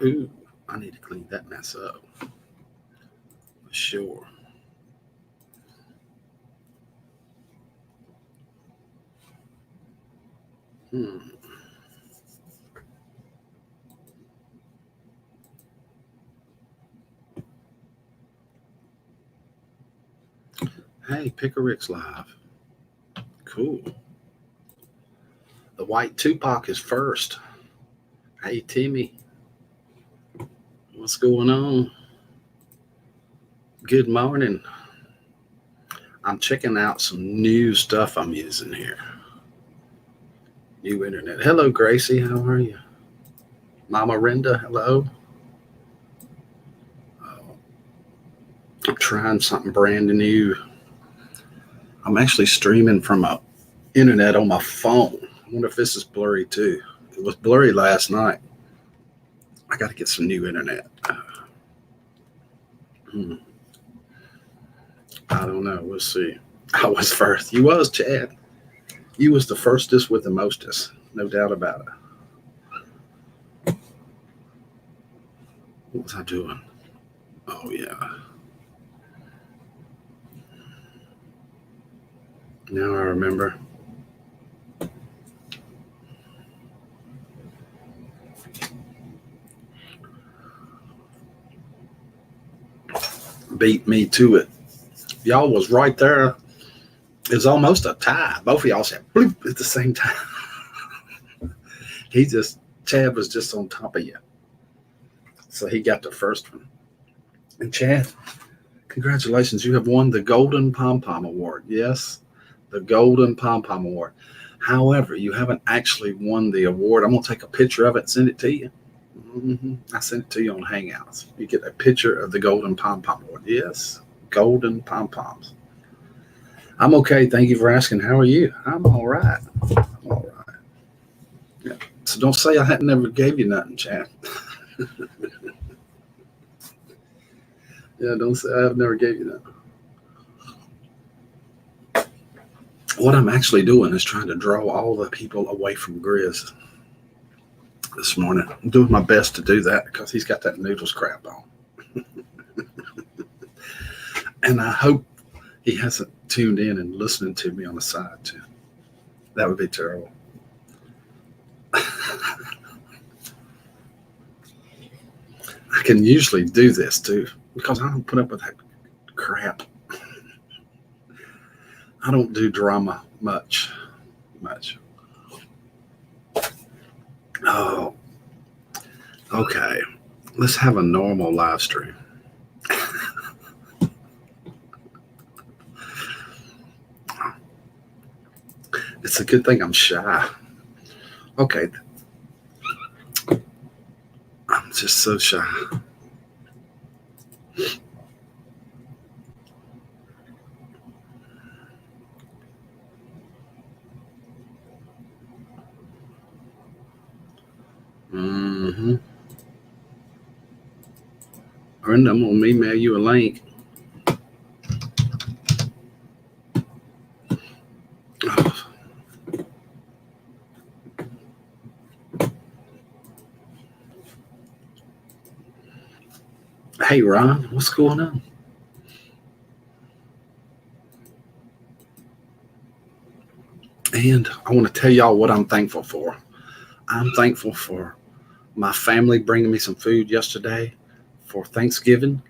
Ooh, I need to clean that mess up for sure. Hmm. Hey, Pickerick's live. Cool. The white Tupac is first. Hey, Timmy, what's going on? Good morning. I'm checking out some new stuff I'm using here. New internet. Hello, Gracie. How are you? Mama Renda, hello. I'm trying something brand new. I'm actually streaming from a internet on my phone. I wonder if this is blurry too. It was blurry last night. I got to get some new internet. Hmm, I don't know. We'll see. I was first. You was, Chad. You was the firstest with the mostest. No doubt about it. What was I doing? Oh, yeah. Now I remember. Beat me to it. Y'all was right there. It was almost a tie. Both of y'all said bloop at the same time. Chad was just on top of you. So he got the first one. And Chad, congratulations. You have won the Golden Pom Pom Award. Yes, the Golden Pom Pom Award. However, you haven't actually won the award. I'm going to take a picture of it and send it to you. I sent it to you on Hangouts. You get a picture of the Golden Pom Pom Award. Yes, Golden Pom Poms. I'm okay. Thank you for asking. How are you? I'm all right. I'm all right. Yeah. So don't say I hadn't never gave you nothing, Chad. Yeah, don't say I've never gave you nothing. What I'm actually doing is trying to draw all the people away from Grizz this morning. I'm doing my best to do that because he's got that noodles crap on. And I hope he hasn't tuned in and listening to me on the side too. That would be terrible. I can usually do this too because I don't put up with that crap. I don't do drama much. Much. Oh, okay. Let's have a normal live stream. It's a good thing I'm shy. Okay, I'm just so shy. Mm-hmm. Brenda, I'm gonna email you a link. Oh, hey Ron, what's going on? And I want to tell y'all what I'm thankful for. I'm thankful for my family bringing me some food yesterday for Thanksgiving.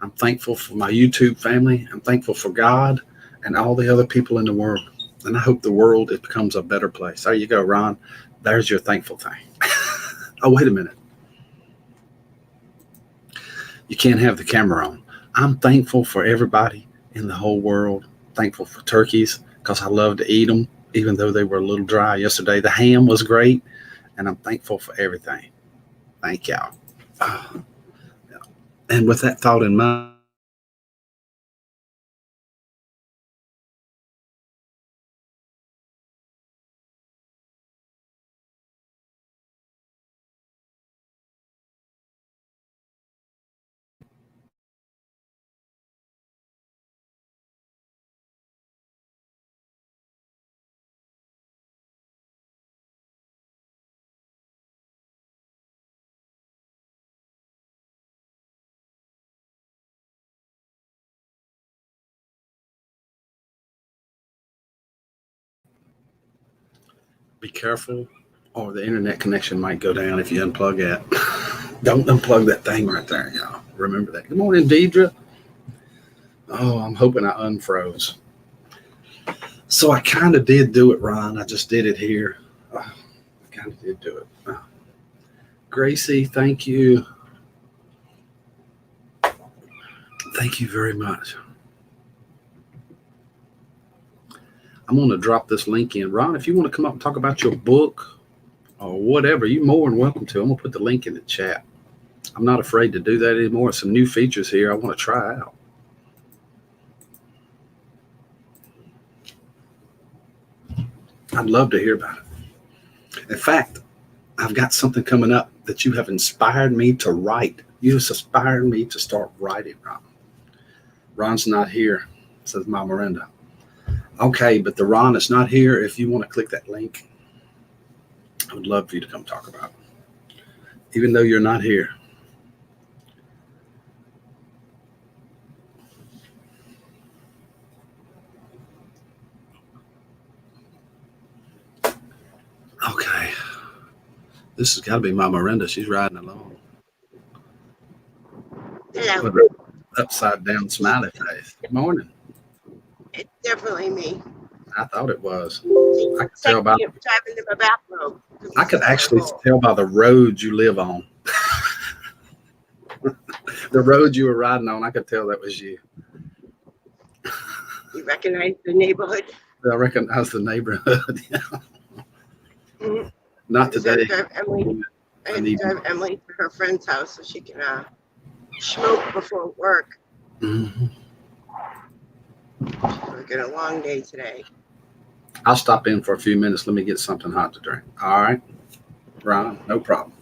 I'm thankful for my YouTube family. I'm thankful for God and all the other people in the world. And I hope the world it becomes a better place. There you go, Ron. There's your thankful thing. Oh, wait a minute. You can't have the camera on. I'm thankful for everybody in the whole world. Thankful for turkeys because I love to eat them, even though they were a little dry yesterday. The ham was great, and I'm thankful for everything. Thank y'all. Uh, and with that thought in mind, Be careful, or the internet connection might go down if you unplug it. Don't unplug that thing right there, y'all. Remember that. Good morning, Deidre. Oh, I'm hoping I unfroze. So I kind of did do it, Ron. I just did it here. I kind of did do it. Gracie, thank you. Thank you very much. I'm going to drop this link in. Ron, if you want to come up and talk about your book or whatever, you're more than welcome to. I'm going to put the link in the chat. I'm not afraid to do that anymore. Some new features here I want to try out. I'd love to hear about it. In fact, I've got something coming up that you have inspired me to write. You just inspired me to start writing, Ron. Ron's not here, says Mama Miranda. Okay, but the Ron is not here. If you want to click that link, I would love for you to come talk about it, even though you're not here. Okay. This has got to be Mama Miranda. She's riding along. Hello. Upside down smiley face. Good morning. It's definitely me. I thought it was. I could tell by driving to my bathroom. I could actually tell by the road you live on. The road you were riding on, I could tell that was you. You recognize the neighborhood? I recognize the neighborhood. Mm-hmm. Not today. I had to drive Emily to her friend's house so she can smoke before work. Mm-hmm. We're getting a long day today. I'll stop in for a few minutes. Let me get something hot to drink. All right, Ron, no problem.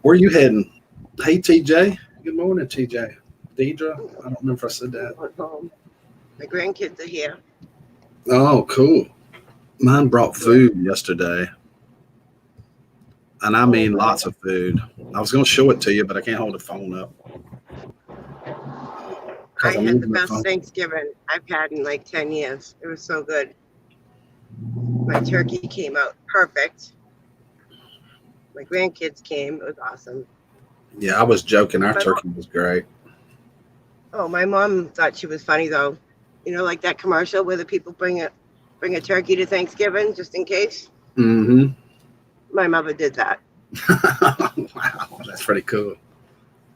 Where are you heading? Hey, TJ. Good morning, TJ. Deidre. I don't remember if I said that. Home. My grandkids are here. Oh, cool. Mine brought food yesterday. And I mean lots of food. I was going to show it to you, but I can't hold the phone up. I had the best Thanksgiving I've had in like 10 years. It was so good. My turkey came out perfect. My grandkids came. It was awesome. Yeah, I was joking. Our turkey was great. Oh, my mom thought she was funny, though. You know, like that commercial where the people bring a turkey to Thanksgiving just in case? Mm-hmm. My mother did that. Wow, that's pretty cool.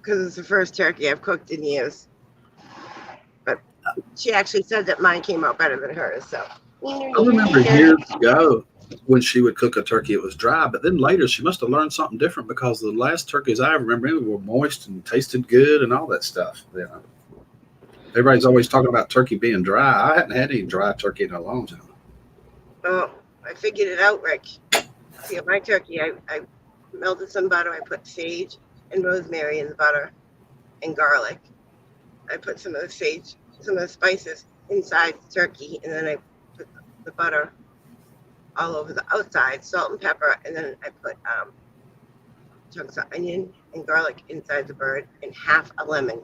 Because it's the first turkey I've cooked in years. But she actually said that mine came out better than hers. So I remember years ago when she would cook a turkey, it was dry. But then later she must have learned something different because the last turkeys I remember were moist and tasted good and all that stuff. You know, everybody's always talking about turkey being dry. I hadn't had any dry turkey in a long time. Oh, I figured it out, Rick. See, my turkey, I melted some butter. I put sage and rosemary in the butter and garlic. I put some of the sage, some of the spices inside the turkey, and then I put the butter all over the outside, salt and pepper, and then I put chunks of onion and garlic inside the bird and half a lemon.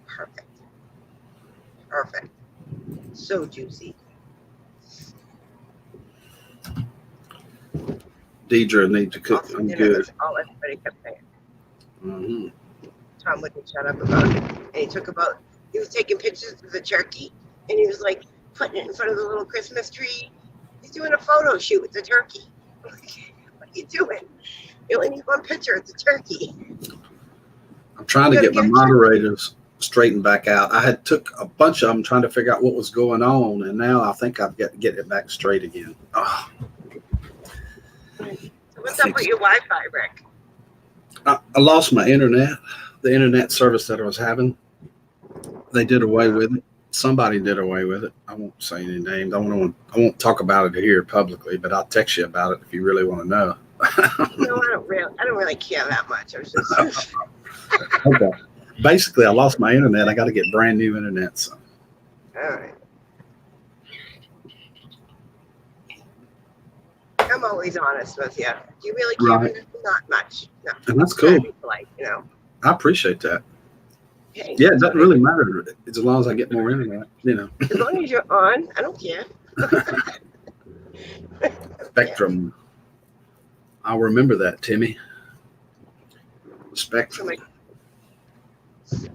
Perfect. Perfect. So juicy. Deidre need to cook. I'm good. That's all everybody kept saying. Mm-hmm. Tom wouldn't shut up about it. And he was taking pictures of the turkey, and he was like putting it in front of the little Christmas tree. He's doing a photo shoot with the turkey. What are you doing? You only need one picture of the turkey. I'm trying to get my moderators straightened back out. I had took a bunch of them trying to figure out what was going on, and now I think I've got to get it back straight again. Oh. So what's up with your Wi-Fi, Rick? I lost my internet. The internet service that I was having, they did away with it. Somebody did away with it. I won't say any names. I won't talk about it here publicly, but I'll text you about it if you really want to know. No, I don't really care that much. I was just okay. Basically, I lost my internet. I got to get brand new internet. So. All right. I'm always honest with you. Do you really care? Right. Not much. No. And that's cool. Polite, you know. I appreciate that. Okay. Yeah, it doesn't really matter as long as I get more internet, you know. As long as you're on, I don't care. Spectrum. I'll remember that, Timmy. So, Spectrum.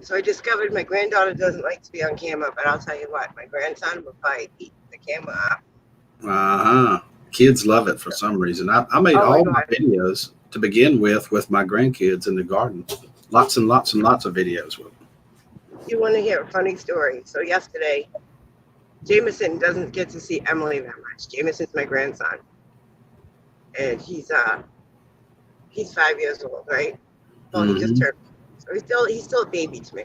so I discovered my granddaughter doesn't like to be on camera, but I'll tell you what, my grandson will probably eat the camera up. Uh-huh. Kids love it for some reason. I made Oh my all my God. videos to begin with my grandkids in the garden. Lots and lots and lots of videos with them. You want to hear a funny story? So yesterday, Jameson doesn't get to see Emily that much. Jameson's my grandson, and he's 5 years old, right? Well, he just Mhm. turned, so he's still a baby to me.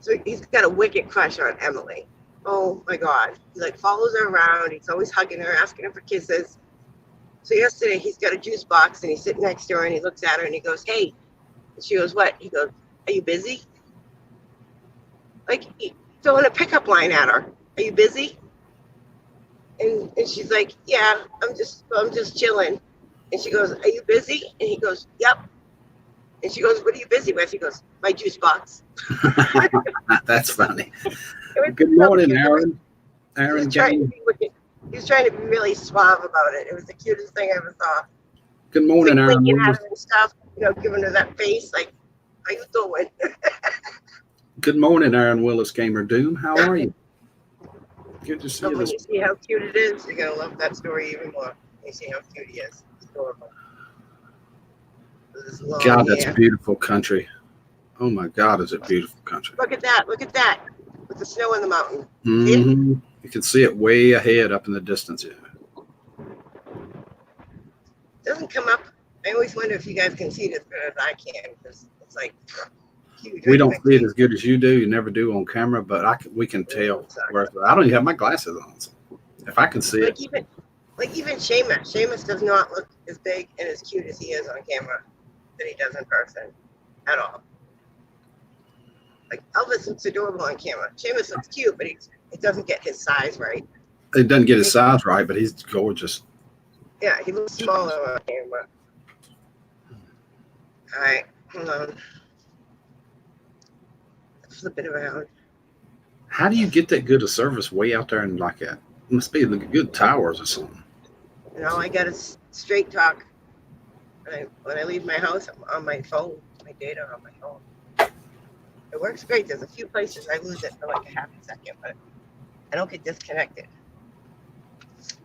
So he's got a wicked crush on Emily. Oh my God. He like follows her around. He's always hugging her, asking her for kisses. So yesterday he's got a juice box and he's sitting next to her and he looks at her and he goes, "Hey." And she goes, "What?" He goes, "Are you busy?" Like throwing a pickup line at her. "Are you busy?" And she's like, "Yeah, I'm just chilling." And she goes, "Are you busy?" And he goes, "Yep." And she goes, "What are you busy with?" He goes, "My juice box." That's funny. It was Good so morning, cute. Aaron. He Aaron was trying to Gaines. be wicked. He was trying to be really suave about it. It was the cutest thing I ever saw. Good He's morning, like Aaron blinking at Willis. her and stuff, giving her that face, like, "How you doing?" Good morning, Aaron Willis Gamer Doom. How are you? Good to see So you when this you see how cute it is, you're gonna love that story even more. You see how cute he is. It's adorable. With his long God, that's hair. beautiful country. Oh my God, is it beautiful country? Look at that! Look at that! With the snow in the mountain. See it? Mm-hmm. You can see it way ahead up in the distance. Yeah. Doesn't come up. I always wonder if you guys can see it as good as I can, because it's like huge. We Right in don't my see it face. as good as you do. You never do on camera, but we can tell. Where I don't even have my glasses on. So if I can see it, Like even Seamus. Seamus does not look as big and as cute as he is on camera than he does in person at all. Like Elvis looks adorable on camera. Seamus looks cute, but it doesn't get his size right. it doesn't get his size right, but he's gorgeous. Yeah, he looks smaller on camera. All right, hold on. Flip it around. How do you get that good a service way out there and like that? It must be the good towers or something. I got a straight talk. When I leave my house, I'm on my phone, my data on my phone. It works great. There's a few places I lose it for like a half a second, but I don't get disconnected.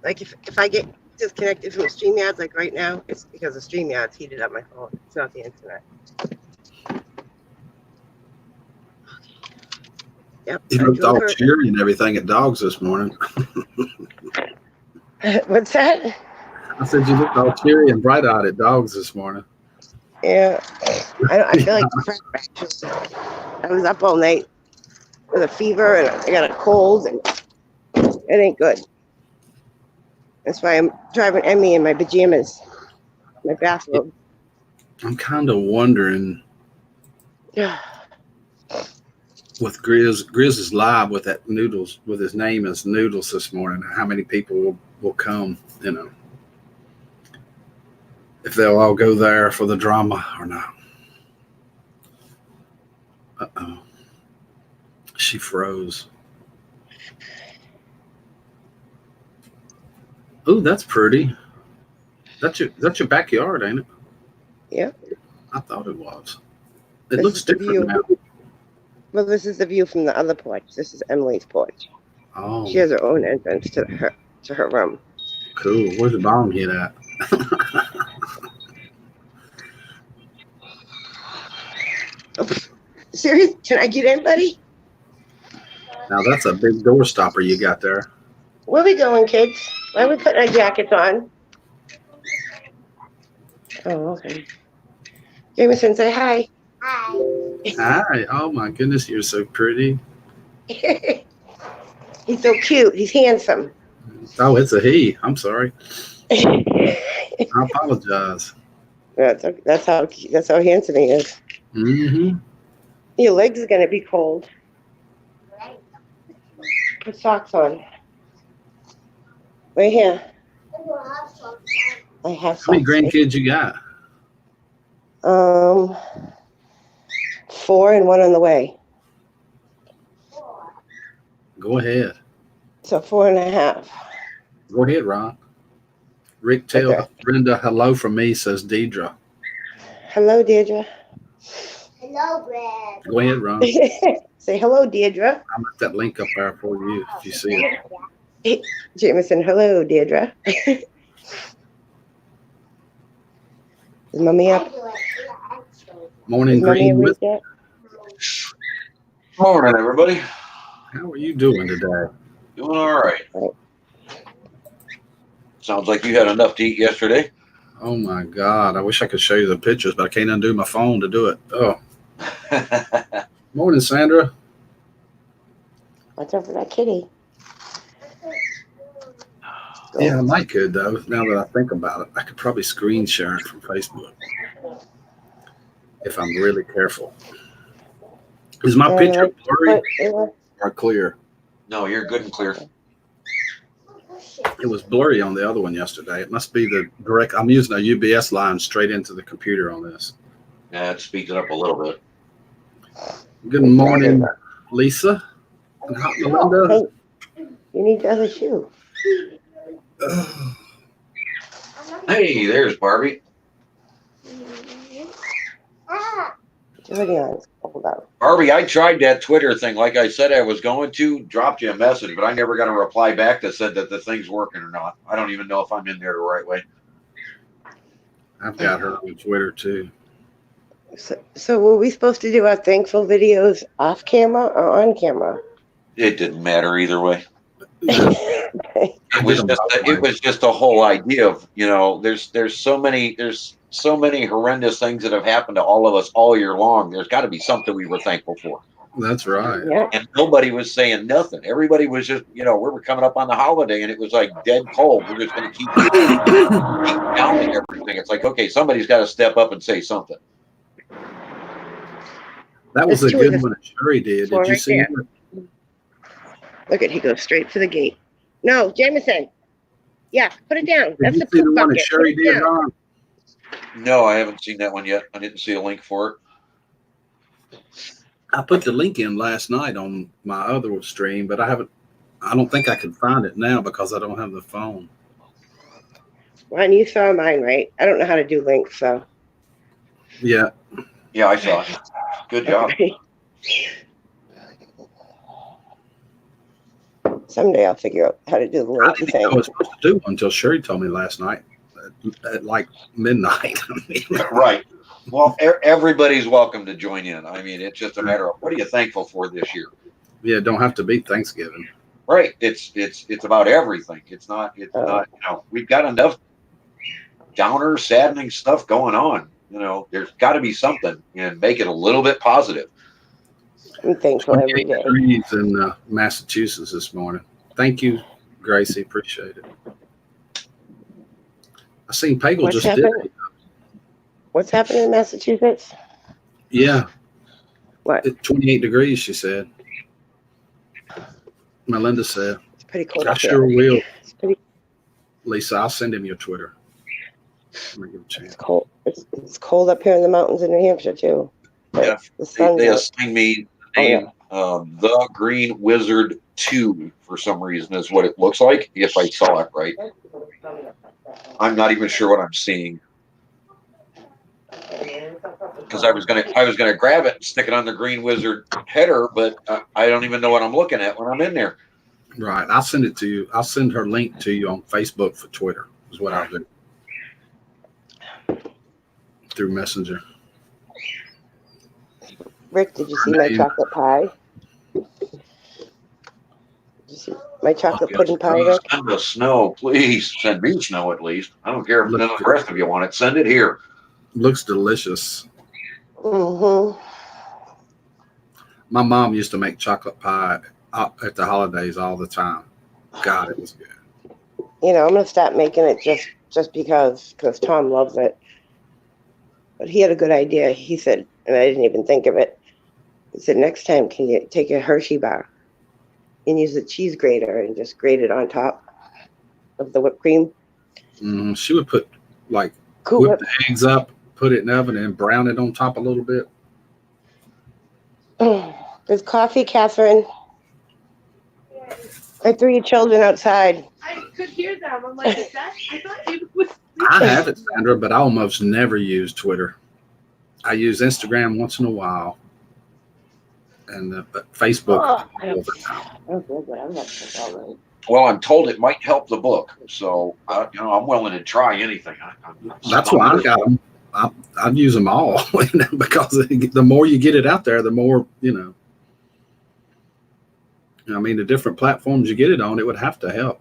Like if I get disconnected from StreamYards, like right now, it's because the StreamYards heated up my phone. It's not the internet. Yep. He looked all cheery and everything at dogs this morning. What's that? I said you looked all cheery and bright-eyed at dogs this morning. Yeah. I feel like I was up all night with a fever and I got a cold and it ain't good. That's why I'm driving Emmy in my pajamas, my bathrobe. I'm kind of wondering with Grizz is live with that Noodles, with his name as Noodles this morning, how many people will come, if they'll all go there for the drama or not. Uh-oh. She froze. Oh, that's pretty. That's your backyard, ain't it? Yeah. I thought it was. It looks different now. Well, this is the view from the other porch. This is Emily's porch. Oh. She has her own entrance to her room. Cool. Where's the bomb hit at? Oh, serious? Can I get in, buddy? Now that's a big door stopper you got there. Where are we going, kids? Why are we putting our jackets on? Oh, okay. Jameson, say hi. Hi. Hi. Oh my goodness, you're so pretty. He's so cute. He's handsome. Oh, it's a he. I'm sorry. I apologize. That's how handsome he is. Mm-hmm. Your legs are gonna be cold. Put socks on. Right here. I have socks. How many grandkids you got? 4 and 1 on the way. Go ahead. So 4.5. Go ahead, Ron. Rick, tell Okay. Brenda hello from me, says Deidre. Hello, Deirdre. Hello, Brad. Go ahead, Ron. Say hello, Deirdre. I'll put that link up there for you if you see it. Jameson, hello, Deirdre. Is Mommy up? Morning, Is Mommy Green. awake yet? Morning, everybody. How are you doing today? Doing all right. Right. Sounds like you had enough to eat yesterday. Oh my God. I wish I could show you the pictures, but I can't undo my phone to do it. Oh, morning, Sandra. Watch out for that kitty. Yeah, I might could though. Now that I think about it, I could probably screen share it from Facebook if I'm really careful. Is my picture blurry or clear? No, you're good and clear. It was blurry on the other one yesterday. It must be the direct. I'm using a UBS line straight into the computer on this. Yeah, it speeds it up a little bit. Good morning, Lisa. And hi, Melinda. Hey, you need the other shoe. Hey, there's Barbie. Put your hoodie on. It's cold out. Barbie, I tried that Twitter thing like I said I was going to, dropped you a message, but I never got a reply back that said that the thing's working or not. I don't even know if I'm in there the right way. I've got her on Twitter too. So were we supposed to do our thankful videos off camera or on camera? It didn't matter either way. Okay. It was just a whole idea of, there's so many horrendous things that have happened to all of us all year long. There's got to be something we were thankful for. That's right. Yeah. And nobody was saying nothing. Everybody was just, we were coming up on the holiday and it was like dead cold. We're just going to keep downing everything. It's like, okay, somebody's got to step up and say something. That was a good one that Sherry did. Did you see it? Look at, he goes straight for the gate. No, Jameson. Yeah, put it down. Did That's you the see the poop one that bucket. Sherry did, Ron? No, I haven't seen that one yet. I didn't see a link for it. I put the link in last night on my other stream, but I don't think I can find it now because I don't have the phone. Ron, you saw mine, right? I don't know how to do links, so. Yeah. Yeah, I saw it. Good job. Okay. Someday I'll figure out how to do the I link didn't thing. know I was supposed to do one until Sherry told me last night at like midnight. Right. Well, everybody's welcome to join in. I mean, it's just a matter of what are you thankful for this year? Yeah, don't have to be Thanksgiving. Right. It's about everything. It's not, we've got enough downer, saddening stuff going on. There's got to be something and make it a little bit positive. I'm thankful every 28 day. degrees in Massachusetts this morning. Thank you, Gracie. Appreciate it. I seen Pagel What's just happening? did it. What's happening in Massachusetts? Yeah. What? It's 28 degrees, she said. Melinda said. It's pretty cold. I up sure there. will. It's pretty. Lisa, I'll send him your Twitter. Let me give a chance. It's cold. It's cold up here in the mountains in New Hampshire too. But Yeah, the sun. they assigned me the name The Green Wizard 2 for some reason is what it looks like, if I saw it right. I'm not even sure what I'm seeing. Because I was gonna grab it and stick it on the Green Wizard header, but I don't even know what I'm looking at when I'm in there. Right. I'll send it to you. I'll send her link to you on Facebook for Twitter is what I'll do. Through Messenger. Rick, did you see my chocolate pie? Did you see my chocolate pudding pie, Rick? Send us snow, please. Send me snow at least. I don't care if none of the rest of you want it. Send it here. Looks delicious. Mm-hmm. My mom used to make chocolate pie at the holidays all the time. God, it was good. I'm gonna stop making it just because Tom loves it. But he had a good idea. He said, and I didn't even think of it. He said, next time, can you take a Hershey bar and use the cheese grater and just grate it on top of the whipped cream? She would put whip the eggs up, put it in the oven, and brown it on top a little bit. There's coffee, Catherine. I threw your children outside. I could hear Instagram. I'm like, is that? I thought it was. I have it, Sandra, but I almost never use Twitter. I use Instagram once in a while, and but Facebook all the time. Well, I'm told it might help the book, so I'm willing to try anything. That's why I got them. I use them all because the more you get it out there, the more I mean, the different platforms you get it on, it would have to help.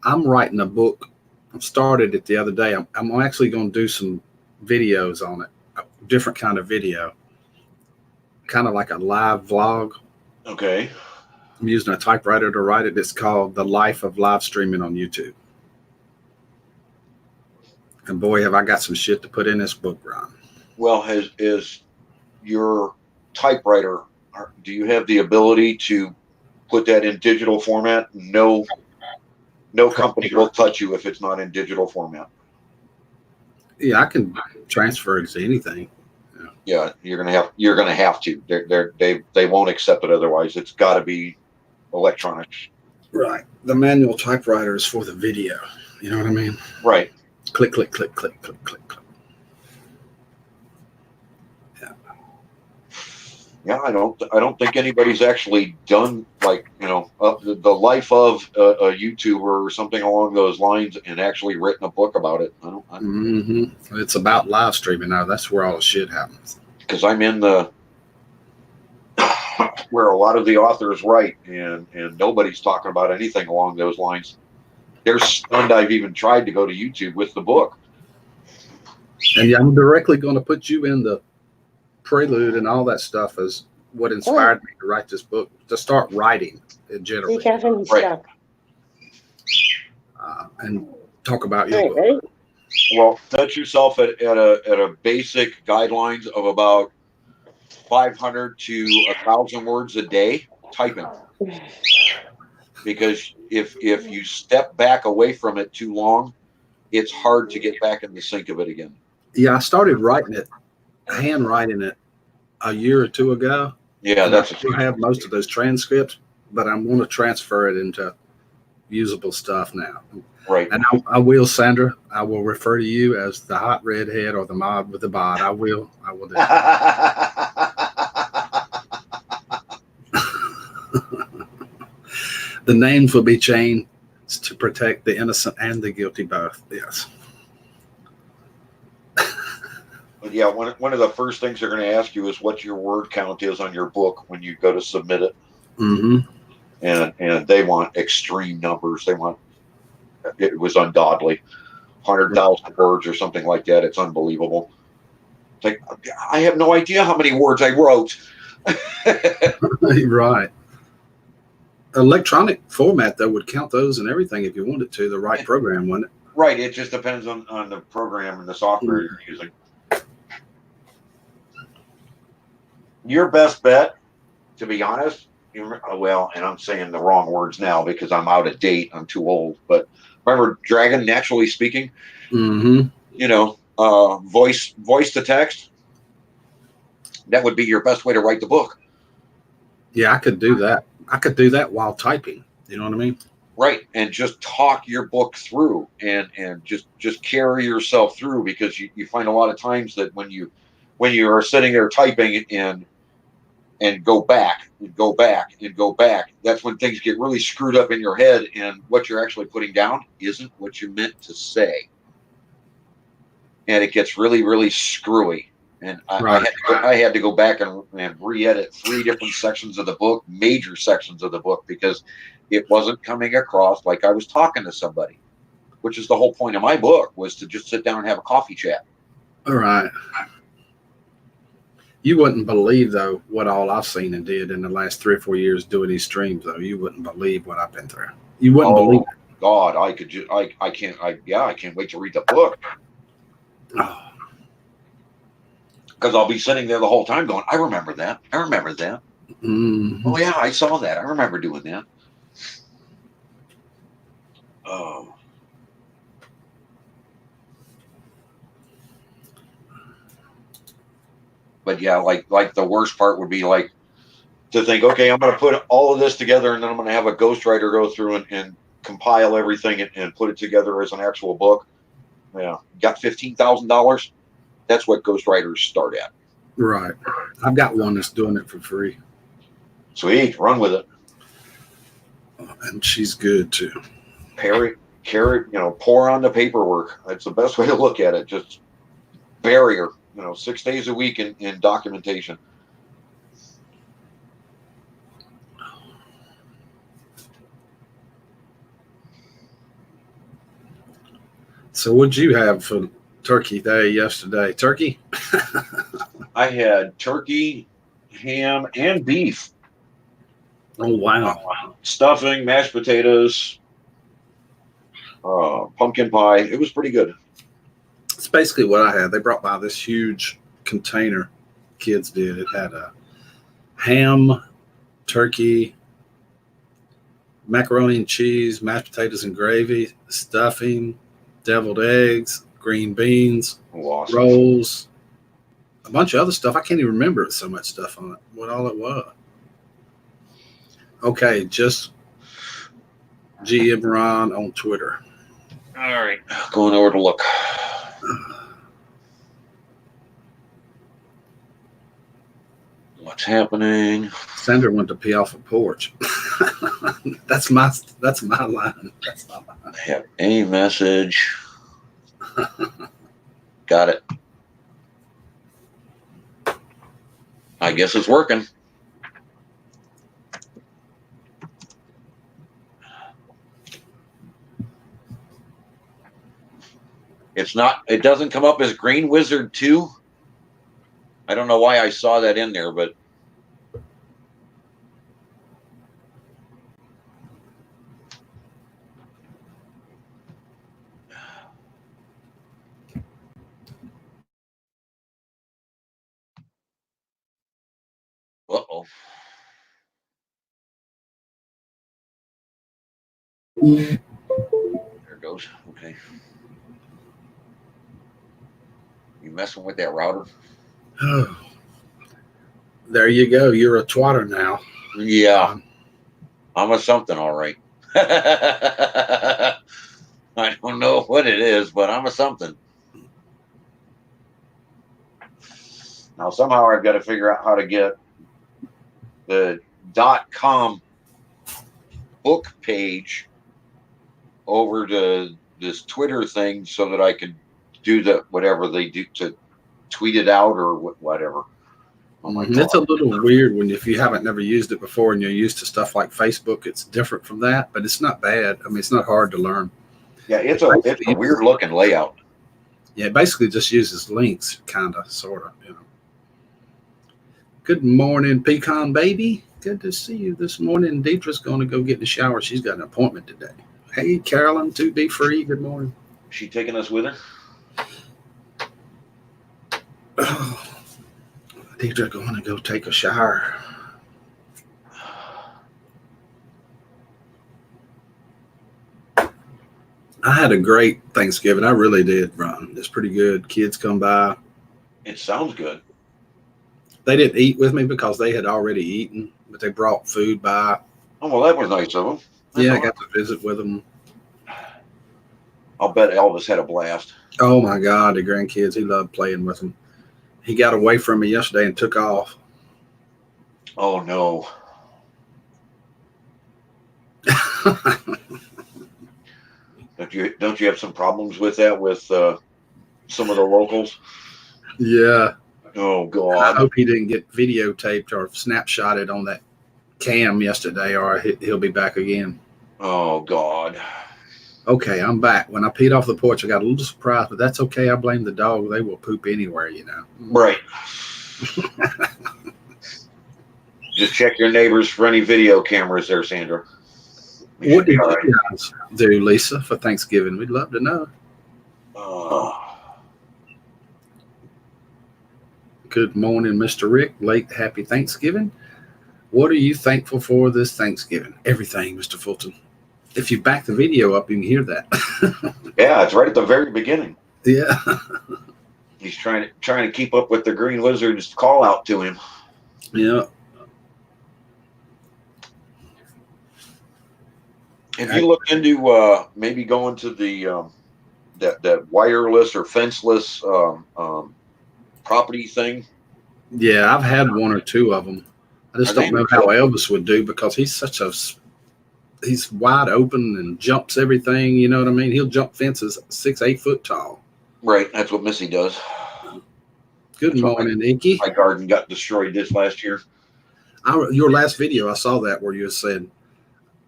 I'm writing a book. I started it the other day. I'm actually going to do some videos on it, a different kind of video, kind of like a live vlog. Okay. I'm using a typewriter to write it. It's called The Life of Live Streaming on YouTube. And boy, have I got some shit to put in this book, Ron. Well, is your typewriter, do you have the ability to put that in digital format? No company will touch you if it's not in digital format. Yeah, I can transfer it to anything. Yeah, you're gonna have to. They won't accept it otherwise. It's got to be electronic. Right. The manual typewriter is for the video. You know what I mean? Right. Click, click, click, click, click, click, click. Yeah. Yeah, I don't think anybody's actually done the life of a YouTuber or something along those lines and actually written a book about it. It's about live streaming now. That's where all the shit happens. Because I'm in the where a lot of the authors write, and nobody's talking about anything along those lines. They're stunned I've even tried to go to YouTube with the book. And I'm directly going to put you in the prelude and all that stuff as what inspired me to write this book, to start writing in general. Right. And talk about your book. Well, set yourself at a basic guidelines of about 500 to 1,000 words a day typing. Because if you step back away from it too long, it's hard to get back in the sync of it again. Yeah, I started handwriting it a year or two ago. Yeah, I have most of those transcripts, but I'm going to transfer it into usable stuff now. Right. And I will, Sandra, I will refer to you as the hot redhead or the mob with the bod. I will do that. The names will be changed to protect the innocent and the guilty both. Yes. But yeah, one of the first things they're going to ask you is what your word count is on your book when you go to submit it. Mm-hmm. And they want extreme numbers. It was ungodly, 100,000 words or something like that. It's unbelievable. It's like, I have no idea how many words I wrote. Right. Electronic format, though, would count those and everything if you wanted to, the right program, wouldn't it? Right. It just depends on the program and the software you're using. Your best bet, to be honest, well, and I'm saying the wrong words now because I'm out of date. I'm too old. But remember Dragon, Naturally Speaking? Mm-hmm. Voice to text. That would be your best way to write the book. Yeah, I could do that. I could do that while typing. You know what I mean? Right. And just talk your book through and just carry yourself through, because you find a lot of times that when you are sitting there typing and go back and go back and go back, that's when things get really screwed up in your head, and what you're actually putting down isn't what you meant to say. And it gets really, really screwy. And I had to go back and re-edit 3 different sections of the book, major sections of the book, because it wasn't coming across like I was talking to somebody, which is the whole point of my book, was to just sit down and have a coffee chat. All right. You wouldn't believe, though, what all I've seen and did in the last 3 or 4 years doing these streams, though. You wouldn't believe what I've been through. You wouldn't believe it. God, I can't wait to read the book. Oh. Because I'll be sitting there the whole time going, I remember that. I remember that. Mm-hmm. Oh, yeah, I saw that. I remember doing that. Oh. But yeah, like the worst part would be like to think, okay, I'm going to put all of this together, and then I'm going to have a ghostwriter go through and compile everything and put it together as an actual book. Yeah, got $15,000. That's what ghostwriters start at. Right. I've got one that's doing it for free. Sweet, run with it. And she's good too. Carry, pour on the paperwork. That's the best way to look at it. Just bury her, 6 days a week in documentation. So what'd you have for Turkey Day yesterday? Turkey? I had turkey, ham, and beef. Oh, wow. Stuffing, mashed potatoes, pumpkin pie. It was pretty good. It's basically what I had. They brought by this huge container. Kids did. It had a ham, turkey, macaroni and cheese, mashed potatoes and gravy, stuffing, deviled eggs, green beans, Awesome. rolls, a bunch of other stuff. I can't even remember so much stuff on it, what all it was. Okay, just GM Ron on Twitter. All right, going over to look. What's happening? Sandra went to pee off a porch. That's my line. That's my line. I have a message. Got it. I guess it's working. It's not, it doesn't come up as Green Wizard 2. I don't know why I saw that in there, but uh-oh. There it goes. Okay. You messing with that router? Oh, there you go. You're a twatter now. Yeah. I'm a something, all right. I don't know what it is, but I'm a something. Now, somehow I've got to figure out how to get the .com book page over to this Twitter thing so that I can do whatever they do to tweet it out or whatever. Oh my God. It's a little weird if you haven't never used it before and you're used to stuff like Facebook. It's different from that, but it's not bad. I mean, it's not hard to learn. Yeah, it's a weird looking layout. Yeah, it basically just uses links, kind of, sort of. Good morning, Pecan Baby. Good to see you this morning. Deidre's going to go get in the shower. She's got an appointment today. Hey, Carolyn, 2D Free. Good morning. She taking us with her? Oh, Deidre going to go take a shower. I had a great Thanksgiving. I really did, Ron. It's pretty good. Kids come by. It sounds good. They didn't eat with me because they had already eaten, but they brought food by. Oh, well, that was nice of them. Yeah, I got to visit with them. I'll bet Elvis had a blast. Oh, my God, the grandkids, he loved playing with them. He got away from me yesterday and took off. Oh, no. Don't you have some problems with that with some of the locals? Yeah. Oh, God. I hope he didn't get videotaped or snapshotted on that cam yesterday, or he'll be back again. Oh, God. Okay, I'm back. When I peed off the porch, I got a little surprised, but that's okay. I blame the dog. They will poop anywhere, Right. Just check your neighbors for any video cameras there, Sandra. What did you guys do, Lisa, for Thanksgiving? We'd love to know. Good morning, Mr. Rick. Late happy Thanksgiving. What are you thankful for this Thanksgiving? Everything, Mr. Fulton. If you back the video up, you can hear that. Yeah, it's right at the very beginning. Yeah. He's trying to keep up with the Green Wizard's call out to him. Yeah. Have you looked into maybe going to the that wireless or fenceless property thing? Yeah, I've had one or two of them. I just Are they don't know how Elvis would do because he's wide open and jumps everything. You know what I mean? He'll jump fences 6, 8 foot tall. Right, that's what Missy does. Good morning, Inky. My garden got destroyed this last year. Your last video, I saw that where you said,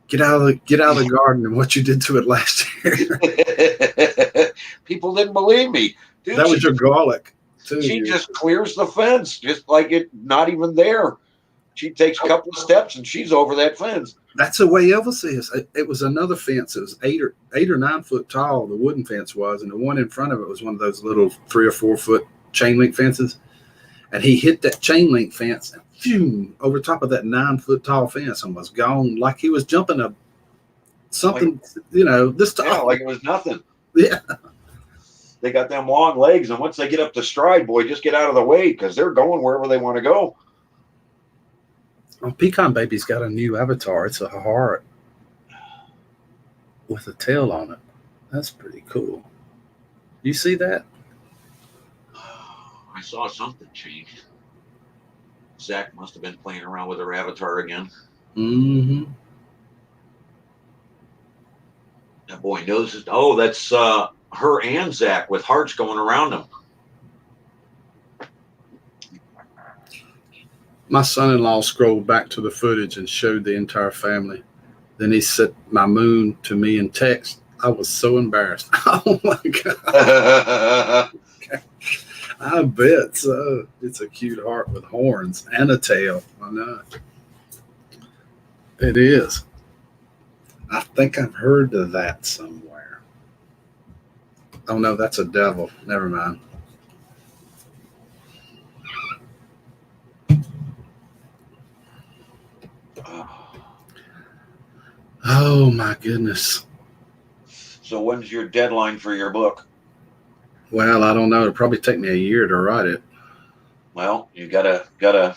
get out of the garden and what you did to it last year. People didn't believe me. Dude, That was your garlic too. She just clears the fence, just like it not even there. She takes a couple of steps and she's over that fence. That's the way Elvis is. It was another fence. It was 8 or 9 foot tall. The wooden fence was, and the one in front of it was one of those little 3 or 4 foot chain link fences. And he hit that chain link fence and phew, over top of that 9 foot tall fence and was gone like he was jumping something, like, this tall. Yeah, like it was nothing. Yeah. They got them long legs, and once they get up to stride, boy, just get out of the way because they're going wherever they want to go. Well, Pecan Baby's got a new avatar. It's a heart with a tail on it. That's pretty cool. You see that? I saw something change. Zach must have been playing around with her avatar again. Mm-hmm. That boy knows it. Oh, that's her and Zach with hearts going around them. My son-in-law scrolled back to the footage and showed the entire family. Then he sent my moon to me in text. I was so embarrassed. Oh my God. I bet so. It's a cute heart with horns and a tail. I know. It is. I think I've heard of that somewhere. Oh no, that's a devil. Never mind. Oh my goodness. So when's your deadline for your book? Well, I don't know. It'll probably take me a year to write it. Well, you gotta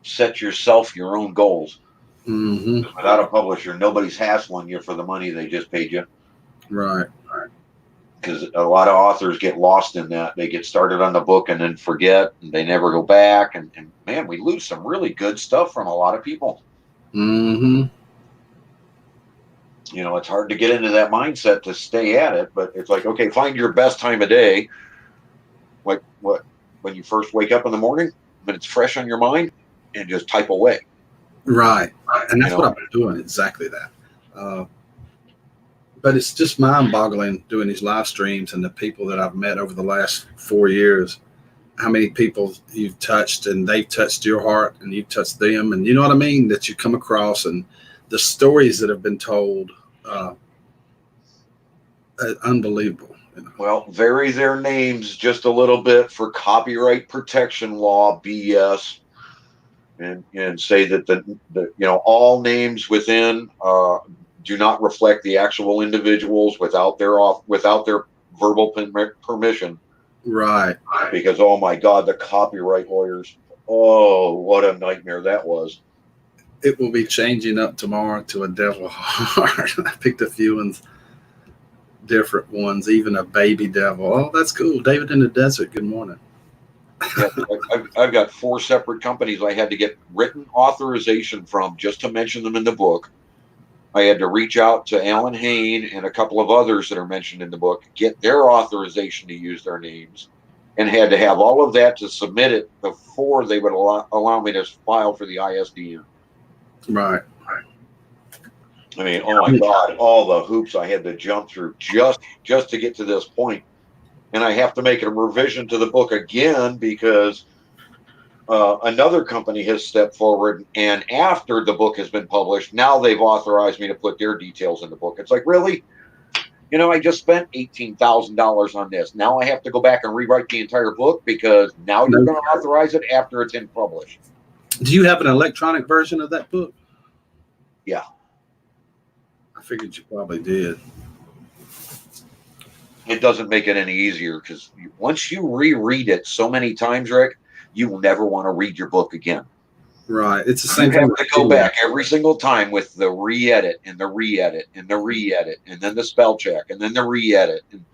set yourself your own goals. Mm-hmm. Without a publisher, nobody's hassling you for the money they just paid you. Right. Because a lot of authors get lost in that. They get started on the book and then forget, and they never go back. And man, we lose some really good stuff from a lot of people. Mm-hmm. It's hard to get into that mindset to stay at it, but it's like, okay, find your best time of day. Like when you first wake up in the morning, when it's fresh on your mind, and just type away. Right. And that's what I've been doing, exactly that. But it's just mind-boggling doing these live streams and the people that I've met over the last 4 years, how many people you've touched and they've touched your heart and you've touched them. And you know what I mean? That you come across and the stories that have been told, unbelievable. Well, vary their names just a little bit for copyright protection law BS, and say that the all names within do not reflect the actual individuals without their verbal permission. Right. Because oh my God, the copyright lawyers! Oh, what a nightmare that was. It will be changing up tomorrow to a devil heart. I picked a few ones, different ones, even a baby devil. Oh, that's cool. David in the Desert. Good morning. Yeah, I've got 4 separate companies I had to get written authorization from just to mention them in the book. I had to reach out to Alan Hain and a couple of others that are mentioned in the book, get their authorization to use their names, and had to have all of that to submit it before they would allow me to file for the ISDN. Right. I mean, oh my God, all the hoops I had to jump through just to get to this point. And I have to make a revision to the book again because another company has stepped forward, and after the book has been published, now they've authorized me to put their details in the book. It's like, really? I just spent $18,000 on this. Now I have to go back and rewrite the entire book because now you're going to authorize it after it's in published. Do you have an electronic version of that book? Yeah. I figured you probably did. It doesn't make it any easier because once you reread it so many times, Rick, you will never want to read your book again. Right. It's the You same thing. have with to go video. back every single time with the re-edit and the re-edit and the re-edit and then the spell check and then the re-edit. And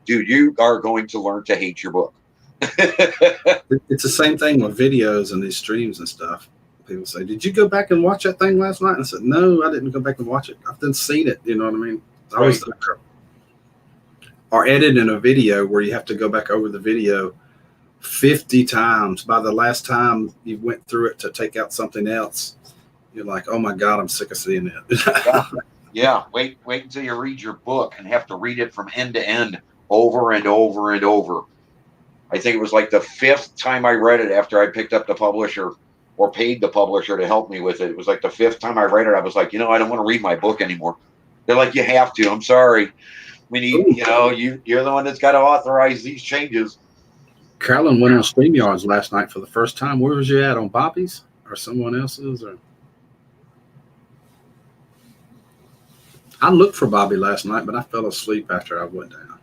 dude, you are going to learn to hate your book. It's the same thing with videos and these streams and stuff. People say, "Did you go back and watch that thing last night?" And I said, "No, I didn't go back and watch it. I've done seen it." You know what I mean? I was there. Or editing a video where you have to go back over the video 50 times. By the last time you went through it to take out something else, you're like, "Oh my God, I'm sick of seeing it." Yeah. Wait until you read your book and have to read it from end to end over and over and over. I think it was like the 5th time I read it after I picked up the publisher or paid the publisher to help me with it. It was like the 5th time I read it. I was like, I don't want to read my book anymore. They're like, you have to. I'm sorry. We need, you're the one that's got to authorize these changes. Carolyn went on StreamYards last night for the first time. Where was you at? On Bobby's or someone else's? Or I looked for Bobby last night, but I fell asleep after I went down.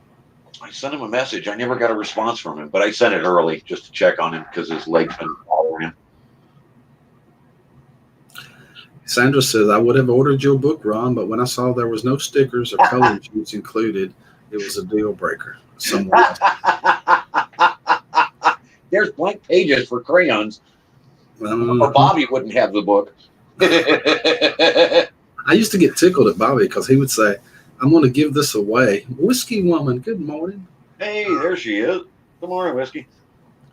I sent him a message. I never got a response from him, but I sent it early just to check on him because his leg's been bothering him. Sandra says, I would have ordered your book, Ron, but when I saw there was no stickers or color sheets included, it was a deal breaker. Someone else. There's blank pages for crayons. Or Bobby wouldn't have the book. I used to get tickled at Bobby because he would say, I'm going to give this away. Whiskey woman, good morning. Hey, there she is. Good morning, Whiskey.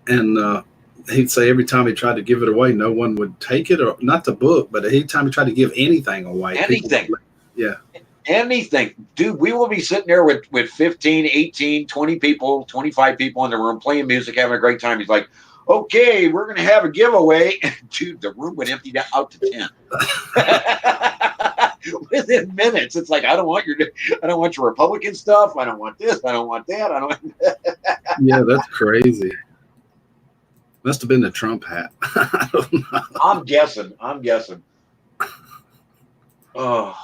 And he'd say every time he tried to give it away, no one would take it, or not the book, but every time he tried to give anything away. Anything. Yeah. Anything. Dude, we will be sitting there with 15, 18, 20 people, 25 people in the room playing music, having a great time. He's like, okay, we're going to have a giveaway. Dude, the room would empty out to 10. Within minutes. It's like, I don't want your Republican stuff. I don't want this. I don't want that. Yeah, that's crazy. Must have been the Trump hat. I don't know. I'm guessing. Oh.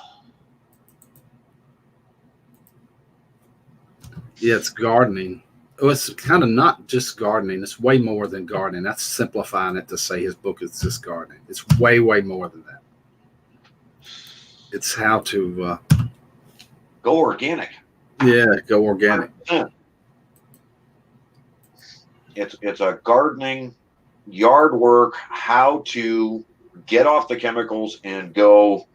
Yeah, it's gardening. Oh, it's kind of not just gardening. It's way more than gardening. That's simplifying it to say his book is just gardening. It's way, way more than that. It's how to go organic. Yeah, go organic. 100%. It's a gardening, yard work, how to get off the chemicals and go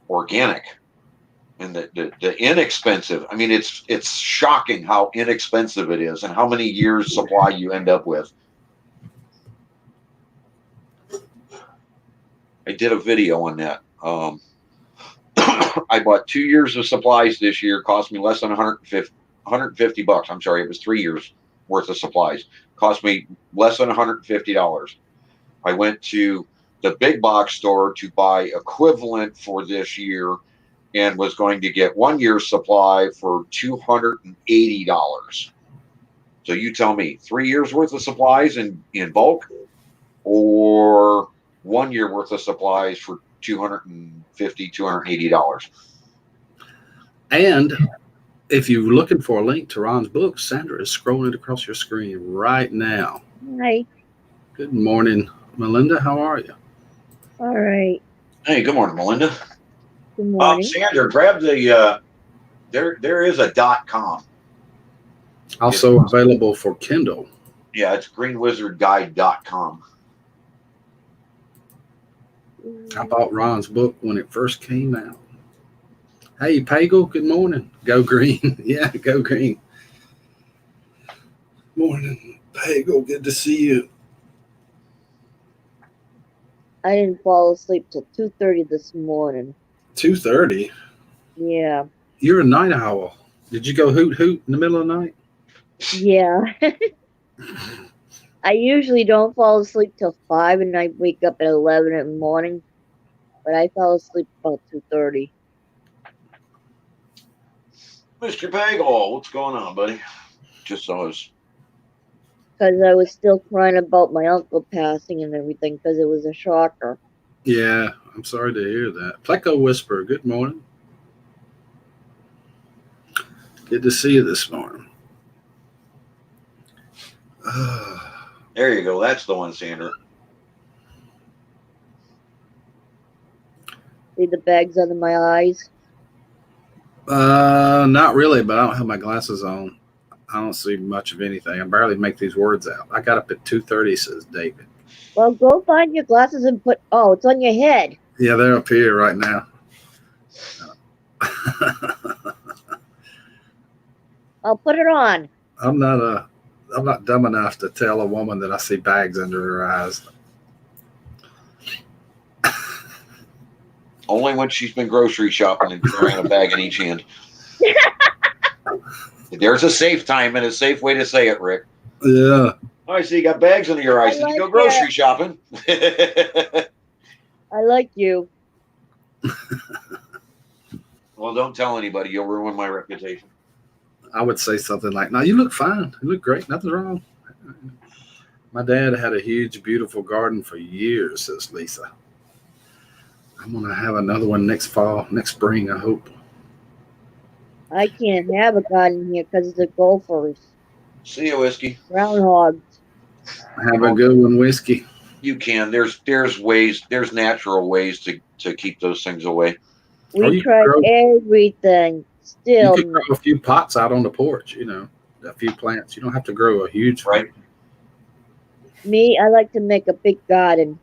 organic. And the inexpensive. I mean, it's shocking how inexpensive it is and how many years supply you end up with. I did a video on that. I bought 2 years of supplies this year. Cost me less than $150. I'm sorry, it was 3 years worth of supplies. Cost me less than $150. I went to the big box store to buy equivalent for this year and was going to get 1 year's supply for $280. So you tell me, 3 years worth of supplies in bulk, or 1 year worth of supplies for $250, $280. And if you're looking for a link to Ron's book, Sandra is scrolling it across your screen right now. Hi. Good morning, Melinda. How are you? All right. Hey, good morning, Melinda. Good morning. Sandra, grab the there is a .com. Also available for Kindle. Yeah, it's greenwizardguide.com. I bought Ron's book when it first came out. Hey, Pagel, good morning. Go green. Yeah, go green. Morning, Pagel. Good to see you. I didn't fall asleep till 2:30 this morning. 2:30? Yeah. You're a night owl. Did you go hoot in the middle of the night? Yeah. I usually don't fall asleep till 5 and I wake up at 11 in the morning. But I fell asleep about 2:30. Mr. Pagel, what's going on, buddy? Just saw us. Because I was still crying about my uncle passing and everything because it was a shocker. Yeah, I'm sorry to hear that. Pleco Whisper, good morning. Good to see you this morning. There you go. That's the one, Sandra. See the bags under my eyes? Not really, but I don't have my glasses on. I don't see much of anything. I barely make these words out. I got up at 2:30, says David. Well, go find your glasses and put. Oh, it's on your head. Yeah, they're up here right now. I'll put it on. I'm not dumb enough to tell a woman that I see bags under her eyes. Only when she's been grocery shopping and carrying a bag in each hand. There's a safe time and a safe way to say it, Rick. Yeah. Oh, I see you got bags under your eyes. Did you go grocery shopping? I like you. Well, don't tell anybody. You'll ruin my reputation. I would say something like, "No, you look fine. You look great. Nothing wrong." My dad had a huge, beautiful garden for years, says Lisa. I'm going to have another one next spring, I hope. I can't have a garden here because of the gophers. See you, Whiskey. Groundhogs. Have a good one, Whiskey. You can. There's ways. There's natural ways to keep those things away. We tried everything. Still, you can grow a few pots out on the porch, a few plants. You don't have to grow a huge one. Right. Me, I like to make a big garden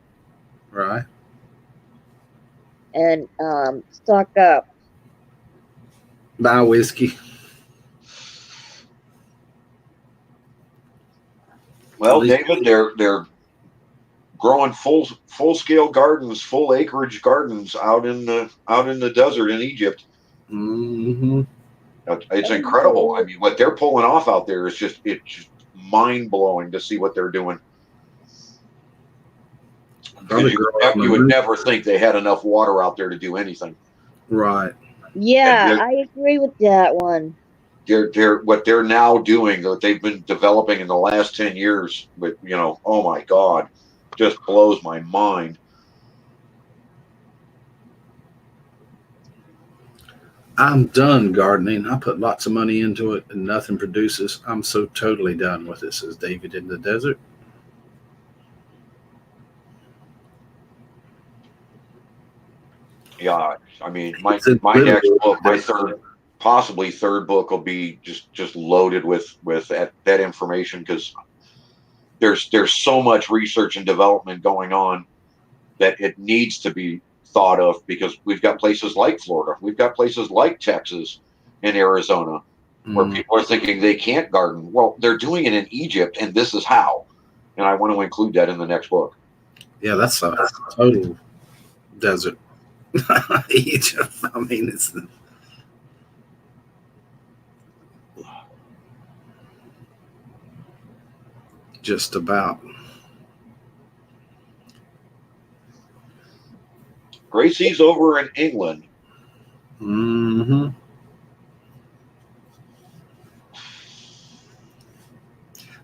Right. and stock up. Buy Whiskey. Well, David, they're growing full scale gardens, full acreage gardens out in the desert in Egypt. Mm-hmm. It's incredible. I mean, what they're pulling off out there is just mind blowing to see what they're doing. You would never think they had enough water out there to do anything. Right. Yeah, I agree with that one. What they're now doing, what they've been developing in the last 10 years, with oh my God, just blows my mind. I'm done gardening. I put lots of money into it and nothing produces. I'm so totally done with it, says David in the desert. Yeah, I mean, my next book, my possibly third book, will be just loaded with that information, because there's so much research and development going on that it needs to be thought of, because we've got places like Florida, we've got places like Texas and Arizona where people are thinking they can't garden. Well, they're doing it in Egypt, and this is how. And I want to include that in the next book. Yeah, that's a total desert. Egypt. I mean, it's just about. Gracie's over in England. Mm-hmm.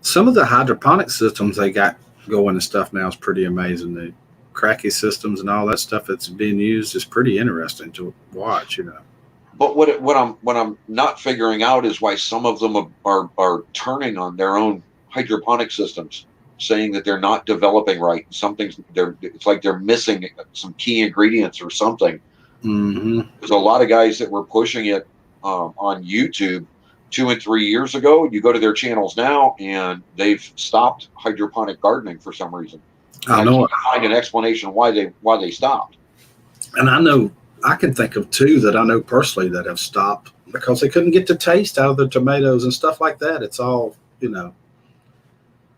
Some of the hydroponic systems they got going and stuff now is pretty amazing. The cracky systems and all that stuff that's being used is pretty interesting to watch, But what I'm not figuring out is why some of them are turning on their own hydroponic systems, saying that they're not developing right. It's like they're missing some key ingredients or something. Mm-hmm. There's a lot of guys that were pushing it on YouTube 2 and 3 years ago. You go to their channels now, and they've stopped hydroponic gardening for some reason. I know. I can't find an explanation why they stopped. And I can think of two that I know personally that have stopped because they couldn't get the taste out of the tomatoes and stuff like that. It's all,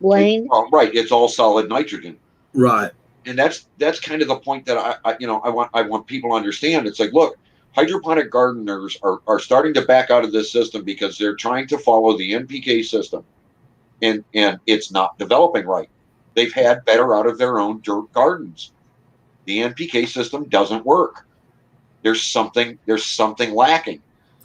Blaine? Right. It's all solid nitrogen. Right. And that's kind of the point that I want people to understand. It's like, look, hydroponic gardeners are starting to back out of this system because they're trying to follow the NPK system, and it's not developing right. They've had better out of their own dirt gardens. The NPK system doesn't work. There's something lacking.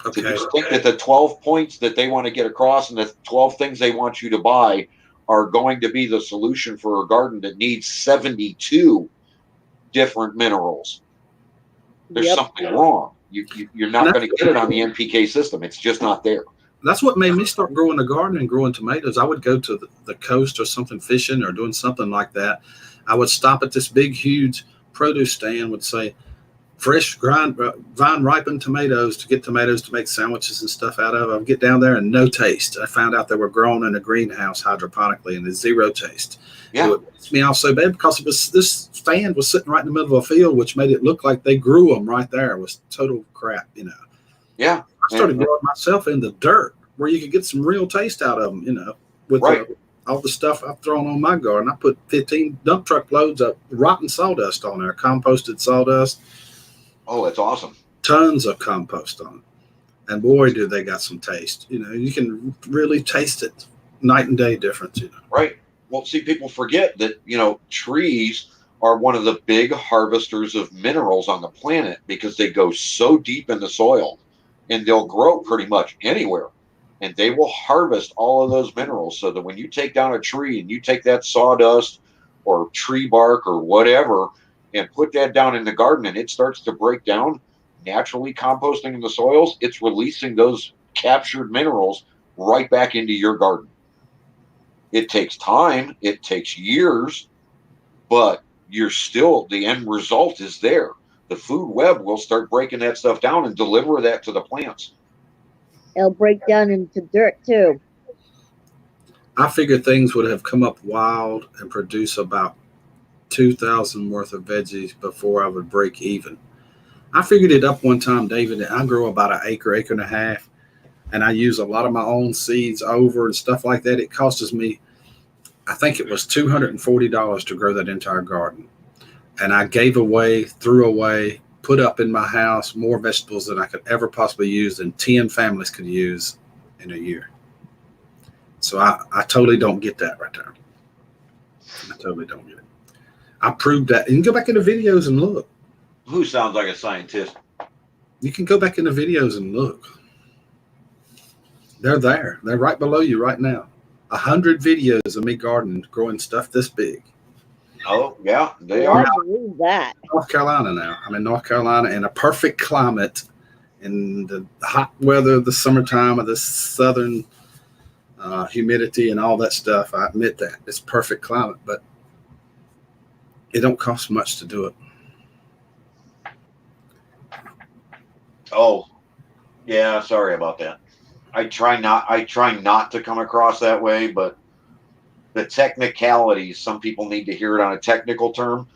Okay. To just think that the 12 points that they want to get across and the 12 things they want you to buy are going to be the solution for a garden that needs 72 different minerals. There's something wrong. You're not going to get it on the NPK system. It's just not there. That's what made me start growing a garden and growing tomatoes. I would go to the coast or something, fishing or doing something like that. I would stop at this big, huge produce stand, would say, fresh vine ripened tomatoes to get tomatoes to make sandwiches and stuff out of. I'd get down there and no taste. I found out they were grown in a greenhouse hydroponically and there's zero taste. Yeah. It would piss me off so bad because this stand was sitting right in the middle of a field, which made it look like they grew them right there. It was total crap, you know. Yeah. I started growing myself in the dirt where you could get some real taste out of them, you know, with all the stuff I've thrown on my garden. I put 15 dump truck loads of rotten sawdust on there, composted sawdust. Oh, that's awesome. Tons of compost on it. And boy, do they got some taste. You know, you can really taste it. Night and day difference, you know. Right. Well, see, people forget that, you know, trees are one of the big harvesters of minerals on the planet because they go so deep in the soil and they'll grow pretty much anywhere. And they will harvest all of those minerals so that when you take down a tree and you take that sawdust or tree bark or whatever and put that down in the garden and it starts to break down, naturally composting in the soils, it's releasing those captured minerals right back into your garden. It takes time, it takes years, but you're still, the end result is there. The food web will start breaking that stuff down and deliver that to the plants. It'll break down into dirt too. I figured things would have come up wild and produce about 2,000 worth of veggies before I would break even. I figured it up one time, David. I grow about an acre and a half, and I use a lot of my own seeds over and stuff like that. It costs me, I think it was $240 to grow that entire garden. And I gave away, threw away, put up in my house more vegetables than I could ever possibly use and 10 families could use in a year. So I totally don't get that right there. I totally don't get it. I proved that. You can go back in the videos and look. Who sounds like a scientist? You can go back in the videos and look. They're there. They're right below you right now. 100 videos of me gardening, growing stuff this big. Oh, yeah, they I are. believe that. North Carolina now. I'm in North Carolina in a perfect climate in the hot weather, the summertime of the southern humidity and all that stuff. I admit that. It's perfect climate, but it don't cost much to do it. Oh, yeah, sorry about that. I try not to come across that way, but the technicalities, some people need to hear it on a technical term.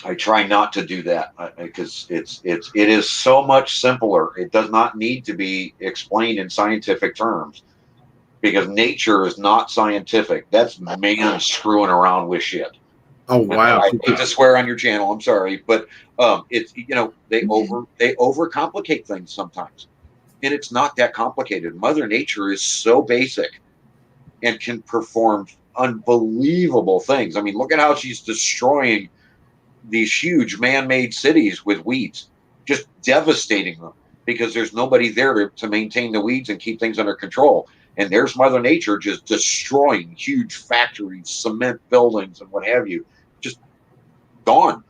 I try not to do that because it is so much simpler. It does not need to be explained in scientific terms because nature is not scientific. That's man screwing around with shit. Oh wow! I hate to swear on your channel. I'm sorry, but it's, you know, they overcomplicate things sometimes, and it's not that complicated. Mother Nature is so basic and can perform unbelievable things. I mean, look at how she's destroying these huge man-made cities with weeds, just devastating them because there's nobody there to maintain the weeds and keep things under control. And there's Mother Nature just destroying huge factories, cement buildings, and what have you, just gone.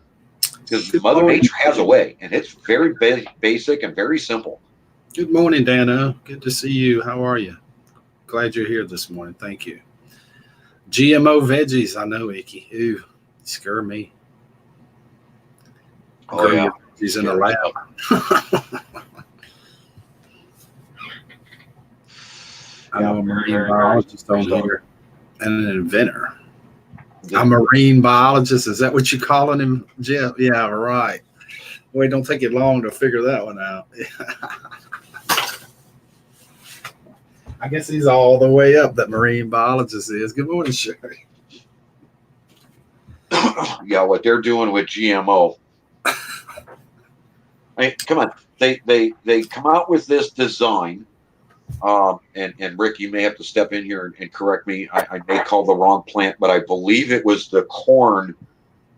Because Mother Nature has a way, and it's very basic and very simple. Good morning, Dano. Good to see you. How are you? Glad you're here this morning. Thank you. GMO veggies. I know, Icky. Ooh, you scare me. Oh, yeah. He's in the lab. I know a marine biologist on here and an inventor. A marine biologist, is that what you're calling him, Jeff? Yeah, right. Boy, it don't take you long to figure that one out. I guess he's all the way up, that marine biologist is. Good morning, Sherry. Yeah, what they're doing with GMO. I mean, come on. They come out with this design. And Rick, you may have to step in here and correct me. I may call the wrong plant, but I believe it was the corn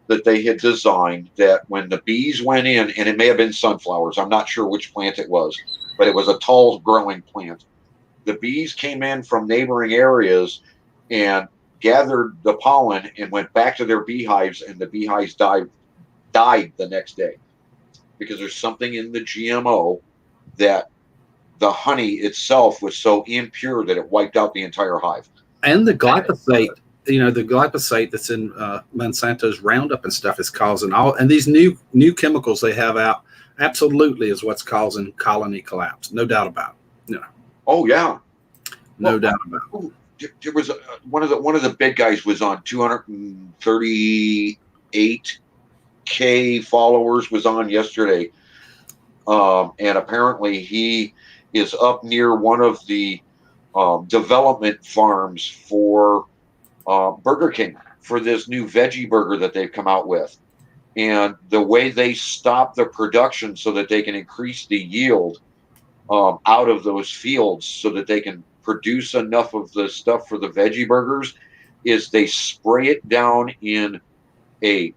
that they had designed that when the bees went in, and it may have been sunflowers. I'm not sure which plant it was, but it was a tall growing plant. The bees came in from neighboring areas and gathered the pollen and went back to their beehives, and the beehives died the next day because there's something in the GMO that the honey itself was so impure that it wiped out the entire hive. And the glyphosate the glyphosate that's in Monsanto's Roundup and stuff is causing all, and these new chemicals they have out absolutely is what's causing colony collapse. No doubt about it. Oh yeah. No doubt about it. There was one of the big guys was on 238K followers was on yesterday, and apparently he is up near one of the development farms for Burger King for this new veggie burger that they've come out with, and the way they stop the production so that they can increase the yield out of those fields so that they can produce enough of the stuff for the veggie burgers is they spray it down in a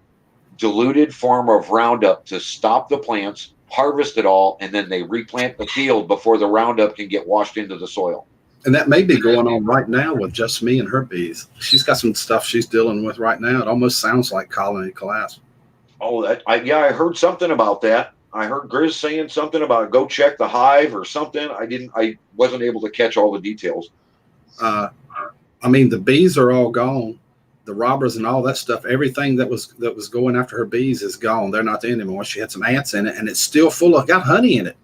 diluted form of Roundup to stop the plants, harvest it all, and then they replant the field before the Roundup can get washed into the soil. And that may be going on right now with just me and her bees. She's got some stuff she's dealing with right now. It almost sounds like colony collapse. Oh, I heard something about that. I heard Grizz saying something about go check the hive or something. I wasn't able to catch all the details. I mean, the bees are all gone. The robbers and all that stuff, everything that was going after her bees is gone. They're not there anymore. She had some ants in it, and it's still got honey in it.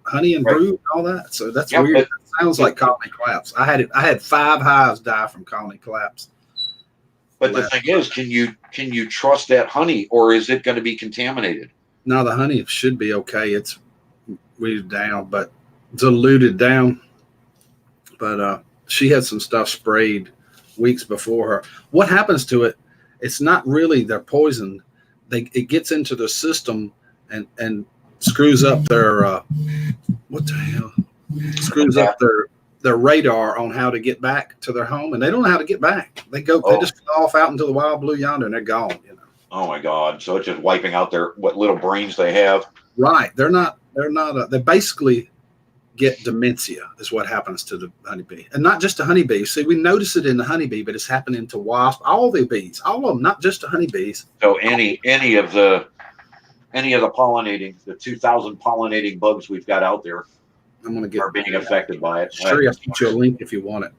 Honey and brood and all that. So that's weird. It sounds like colony collapse. I had 5 hives die from colony collapse. But the thing is, can you trust that honey, or is it going to be contaminated? No, the honey should be okay. It's weeded down, but diluted down. But she had some stuff sprayed weeks before her. What happens to it? It's not really they're poisoned. It gets into their system and screws up their what the hell? Screws up their radar on how to get back to their home, and they don't know how to get back. They just fly off out into the wild blue yonder, and they're gone. Oh my God! So it's just wiping out what little brains they have. Right? They basically get dementia is what happens to the honeybee, and not just the honeybee. See, we notice it in the honeybee, but it's happening to wasp, all the bees, all of them, not just the honeybees. So any of the pollinating, the 2,000 pollinating bugs we've got out there, are being affected by it. Sure, I'll get you a link if you want it.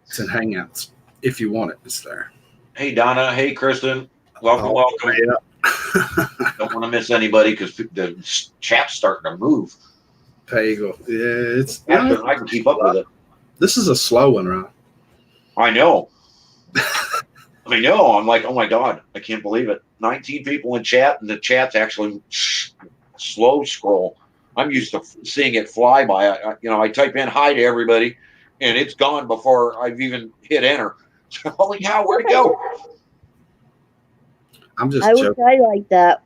It's in Hangouts. If you want it, it's there. Hey Donna, hey Kristen, welcome. Yeah. Don't want to miss anybody because the chat's starting to move. Pagel. Yeah, I can keep up with it. This is a slow one, right? I know. I know. I'm like, oh my God, I can't believe it. 19 people in chat, and the chat's actually slow scroll. I'm used to seeing it fly by. I type in hi to everybody, and it's gone before I've even hit enter. Holy cow, where'd it go? I'm just I joking. would try like that.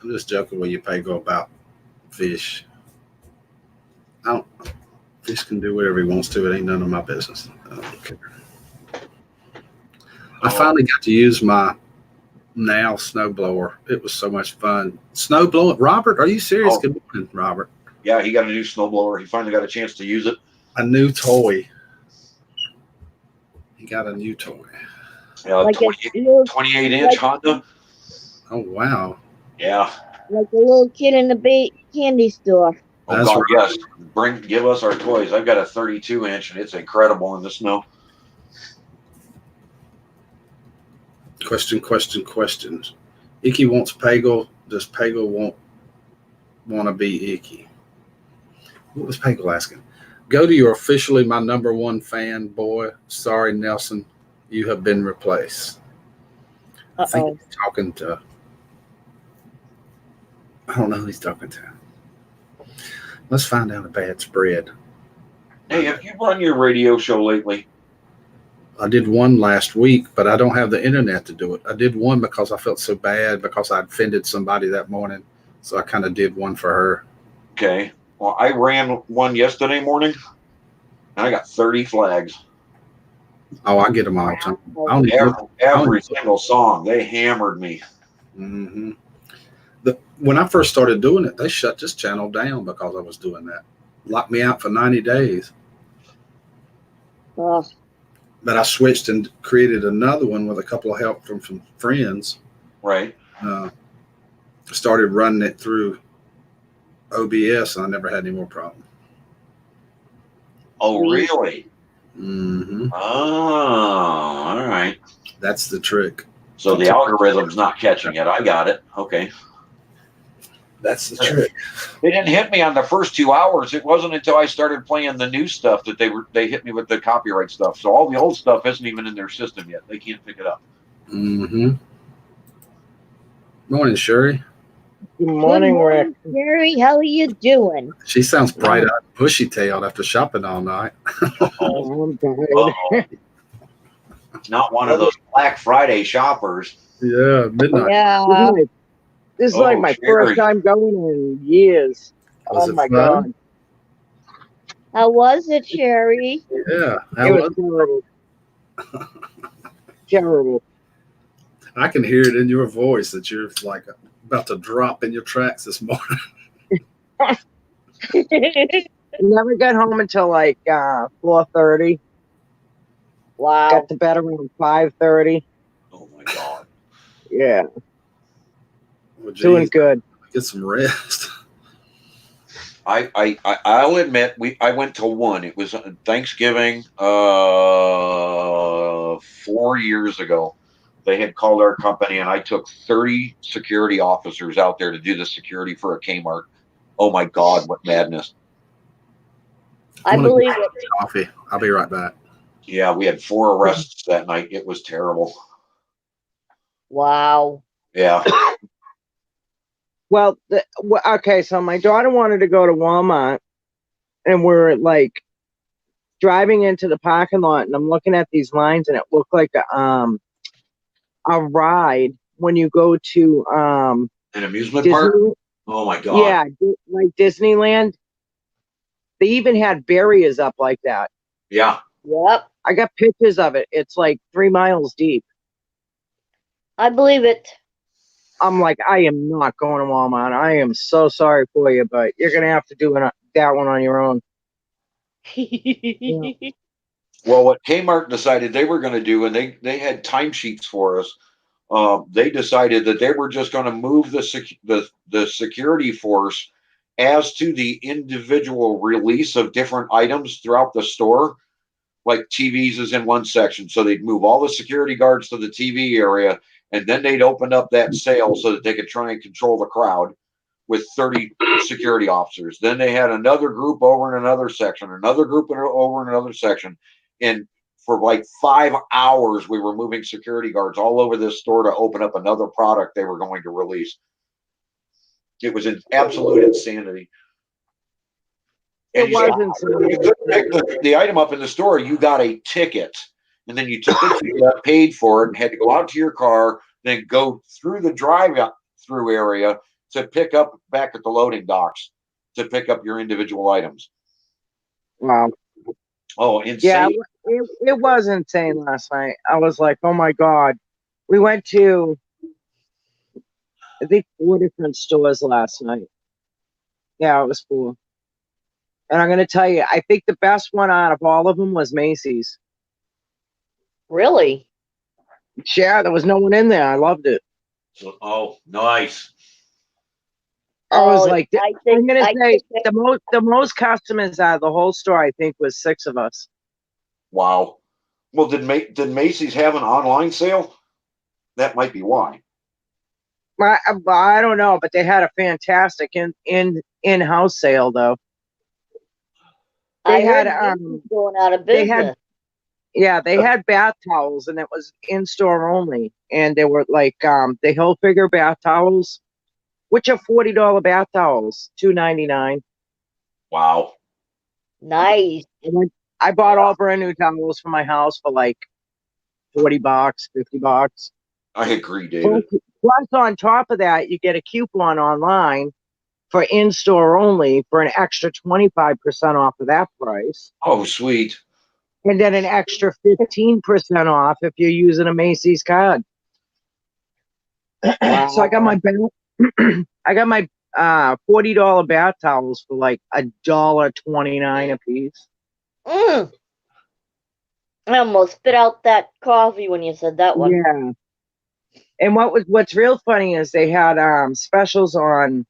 I'm just joking with you, Pago, about fish. Fish can do whatever he wants to. It ain't none of my business. I don't care. I finally got to use my now snowblower. It was so much fun. Snowblowing. Robert, are you serious? Oh. Good morning, Robert. Yeah, he got a new snowblower. He finally got a chance to use it. A new toy. He got a new toy. Yeah, Like 28-inch Honda. Oh, wow. Yeah. Like a little kid in the candy store. Oh, That's God, right. yes. Give us our toys. I've got a 32-inch, and it's incredible in the snow. Questions. Icky wants Pagel. Does Pagel want to be Icky? What was Pagel asking? Go to your officially my number one fan, boy. Sorry, Nelson. You have been replaced. I think he's talking to. I don't know who he's talking to. Let's find out a bad spread. Hey, have you run your radio show lately? I did one last week, but I don't have the internet to do it. I did one because I felt so bad because I offended somebody that morning. So I kind of did one for her. Okay. Well, I ran one yesterday morning, and I got 30 flags. Oh, I get them all the time. Every single song, they hammered me. Mm-hmm. When I first started doing it, they shut this channel down because I was doing that. Locked me out for 90 days. Oh. But I switched and created another one with a couple of help from some friends. Right. Started running it through OBS, and I never had any more problem. Oh, really? Mm-hmm. Oh, all right. That's the trick. So the algorithm's not catching it. I got it. Okay. That's the trick. They didn't hit me on the first 2 hours. It wasn't until I started playing the new stuff that they hit me with the copyright stuff. So all the old stuff isn't even in their system yet. They can't pick it up. Mm-hmm. Morning, Sherry. Good morning, Rick. Jerry. How are you doing? She sounds bright-eyed, bushy-tailed after shopping all night. Uh-oh. I'm tired. Uh-oh. Not one of those Black Friday shoppers. Yeah, midnight. Yeah. This is Oh, like my Sherry. first time going in years. Was Oh it my fun? God. How was it, Sherry? Yeah. It was terrible. Terrible. I can hear it in your voice that you're like about to drop in your tracks this morning. Never got home until like 4:30. Wow. Got to bed around 5:30. Oh my God. Yeah, Well, doing geez, good. get some rest. I'll admit I went to one. It was Thanksgiving 4 years ago. They had called our company and I took 30 security officers out there to do the security for a Kmart. Oh my God, what madness. I I'm gonna believe get it. coffee. I'll be right back. Yeah, we had 4 arrests that night. It was terrible. Wow. Yeah. Well, okay, so my daughter wanted to go to Walmart, and we're like driving into the parking lot, and I'm looking at these lines, and it looked like a ride when you go to An amusement Disney. park? Oh my God. Yeah, like Disneyland. They even had barriers up like that. Yeah. Yep. I got pictures of it. It's like 3 miles deep. I believe it. I'm like, I am not going to Walmart. I am so sorry for you, but you're gonna have to do that one on your own. Well, what Kmart decided they were going to do, and they had timesheets for us. They decided that they were just going to move the security force as to the individual release of different items throughout the store. Like TVs is in one section, so they'd move all the security guards to the TV area, and then they'd open up that sale so that they could try and control the crowd with 30 security officers. Then they had another group over in another section, another group over in another section, and for like 5 hours, we were moving security guards all over this store to open up another product they were going to release. It was an absolute insanity. It wasn't. You couldn't pick the item up in the store. You got a ticket, and then you took the ticket, paid for it, and had to go out to your car, then go through the drive-through area to pick up back at the loading docks to pick up your individual items. Wow. Oh, insane. Yeah, it was insane last night. I was like, oh my God. We went to, I think, 4 different stores last night. Yeah, it was cool. And I'm going to tell you, I think the best one out of all of them was Macy's. Really? Yeah, there was no one in there. I loved it. So, oh, nice. I was Oh, like, I I'm think going to say that- the most customers out of the whole store, I think, was 6 of us. Wow. Well, did Macy's have an online sale? That might be why. I don't know, but they had a fantastic in-house sale though. I They had heard Macy's going out of they business. they had bath towels, and it was in store only, and they were like the Hilfiger bath towels, which are $40 bath towels, $2.99. Wow. Nice. I bought all brand new towels for my house for like $40, $50. I agree, David. Plus, on top of that, you get a coupon online for in-store only for an extra 25% off of that price. Oh, sweet. And then an extra 15% off if you're using a Macy's card. Wow. So I got my $40 bath towels for like $1.29 a piece. I almost spit out that coffee when you said that one. Yeah. And what's real funny is they had specials on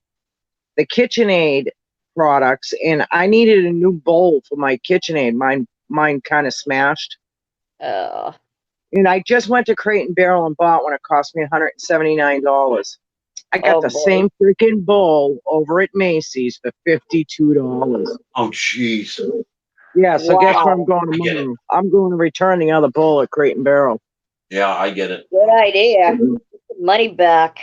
the KitchenAid products, and I needed a new bowl for my KitchenAid. Mine mine kind of smashed. Uh, And I just went to Crate and Barrel and bought one. It cost me $179. I got oh the boy. same freaking bowl over at Macy's for $52. Oh, jeez. Yeah, so guess where I'm Wow. going I get it. tomorrow? I'm going to return the other bowl at Crate and Barrel. Yeah, I get it. Good idea. Get the money back.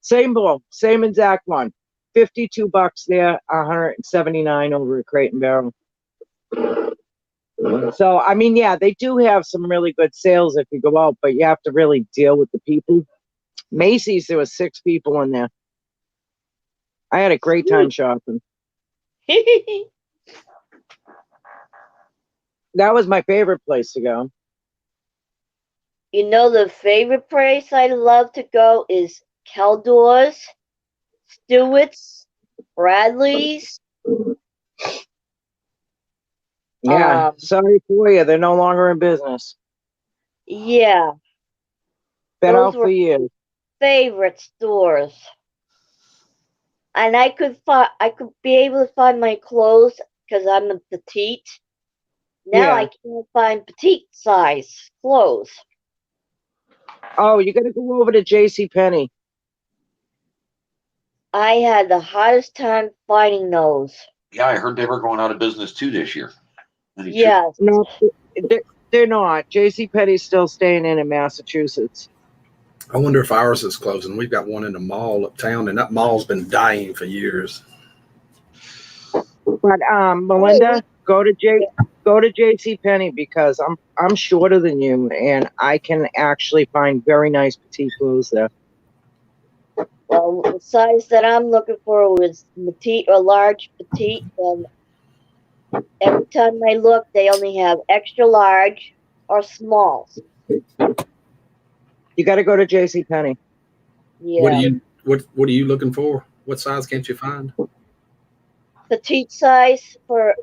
Same bowl, same exact one. $52 there, $179 over at Crate and Barrel. So I mean, yeah, they do have some really good sales if you go out, but you have to really deal with the people. Macy's, there was 6 people in there. I had a great time shopping. That was my favorite place to go. You know, the favorite place I love to go is Caldor's, Stewart's, Bradley's. Yeah, sorry for you. They're no longer in business. Yeah, Been those out for were years. favorite stores. And I could be able to find my clothes because I'm a petite. Now Yeah. I can't find petite size clothes. Oh, you got to go over to JCPenney. I had the hardest time finding those. Yeah, I heard they were going out of business too this year. Yes. No, they're not. JCPenney's still staying in Massachusetts. I wonder if ours is closing. We've got one in the mall uptown, and that mall's been dying for years. But Melinda, go to JCPenney because I'm shorter than you, and I can actually find very nice petite clothes there. Well, the size that I'm looking for was petite or large petite, and every time I look, they only have extra large or smalls. You got to go to JCPenney. Yeah. What are you looking for? What size can't you find? Petite size for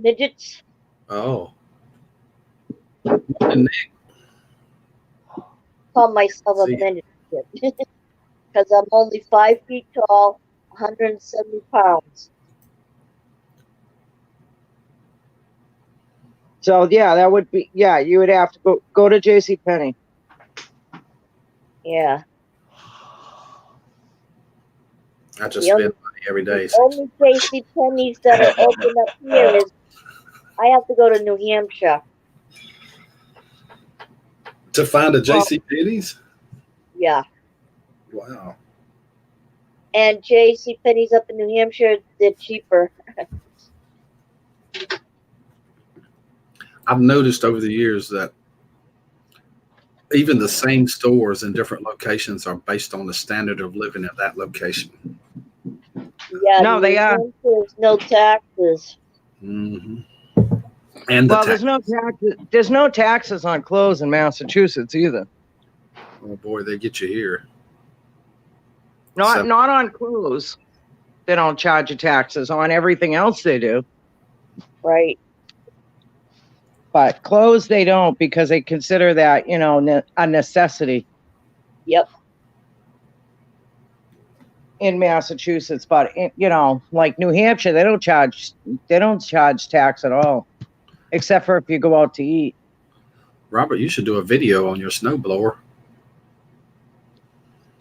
midgets. Oh. And Call myself a See. midget because I'm only 5 feet tall, 170 pounds. So yeah, that would be you would have to go to JCPenney. Yeah. I just The spend money every day. The only JC Penney's that are open up here is I have to go to New Hampshire. To find a JC Penney's? Yeah. Wow. And JC Penney's up in New Hampshire, they're cheaper. I've noticed over the years that even the same stores in different locations are based on the standard of living at that location. Yeah, No, they are. There's no taxes. Mm-hmm. And there's no taxes. There's no taxes on clothes in Massachusetts either. Oh boy, they get you here. Not on clothes. They don't charge you taxes. On everything else they do. Right. But clothes they don't because they consider that, a necessity. Yep. In Massachusetts, but like New Hampshire, they don't charge tax at all, except for if you go out to eat. Robert, you should do a video on your snowblower.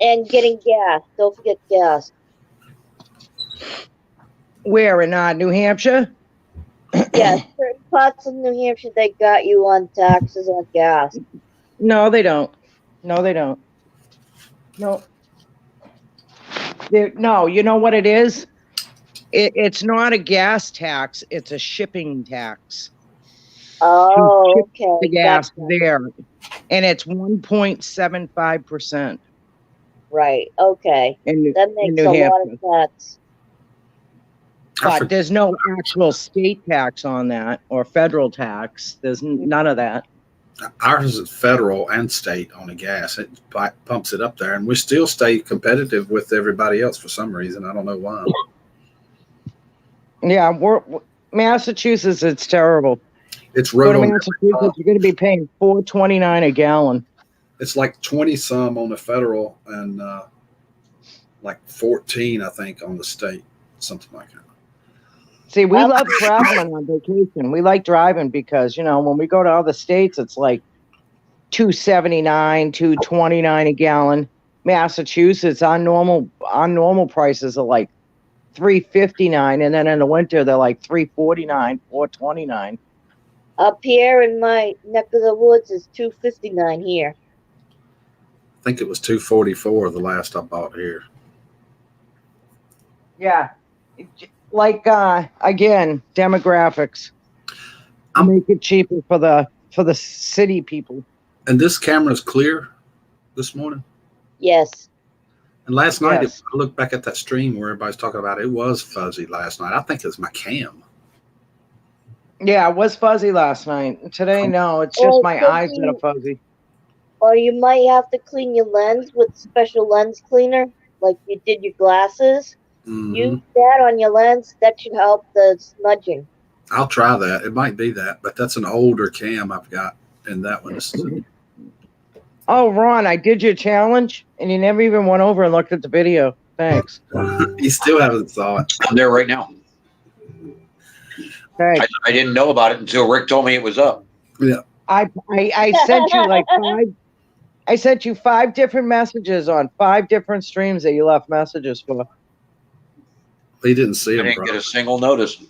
And getting gas. Don't forget gas. Where in New Hampshire? Yeah, certain parts of New Hampshire they got you on taxes on gas. No, they don't. No, they don't. No. No, you know what it is? It's not a gas tax. It's a shipping tax. Oh, okay. The gas there. And it's 1.75%. Right, okay. That makes a lot of sense. But there's no actual state tax on that or federal tax. There's none of that. Ours is federal and state on the gas. It pumps it up there, and we still stay competitive with everybody else for some reason. I don't know why. Yeah, Massachusetts. It's terrible. It's road on Massachusetts. You're going to be paying $4.29 a gallon. It's like 20 some on the federal and like 14, I think, on the state, something like that. See, we love traveling on vacation. We like driving because, you know, when we go to other states, it's like $2.79, $2.29 a gallon. Massachusetts, our normal prices are like $3.59, and then in the winter they're like $3.49, $4.29. Up here in my neck of the woods is $2.59 here. I think it was 244 the last I bought here. Yeah, like again, demographics make it cheaper for the city people. And this camera's clear this morning. Yes. And last night, Yes. I looked back at that stream where everybody's talking about it. It was fuzzy last night. I think it was my cam. Yeah, it was fuzzy last night. Today, no, it's just Well, my could eyes that you- are fuzzy. Or you might have to clean your lens with special lens cleaner, like you did your glasses. Mhm. Use that on your lens. That should help the smudging. I'll try that. It might be that, but that's an older cam I've got, and that one is. Oh, Ron, I did your challenge, and you never even went over and looked at the video. Thanks. You still haven't saw it. I'm there right now. Thanks. I didn't know about it until Rick told me it was up. I sent you like five. I sent you 5 different messages on 5 different streams that you left messages for. He didn't see I him, didn't bro. get a single notice. Of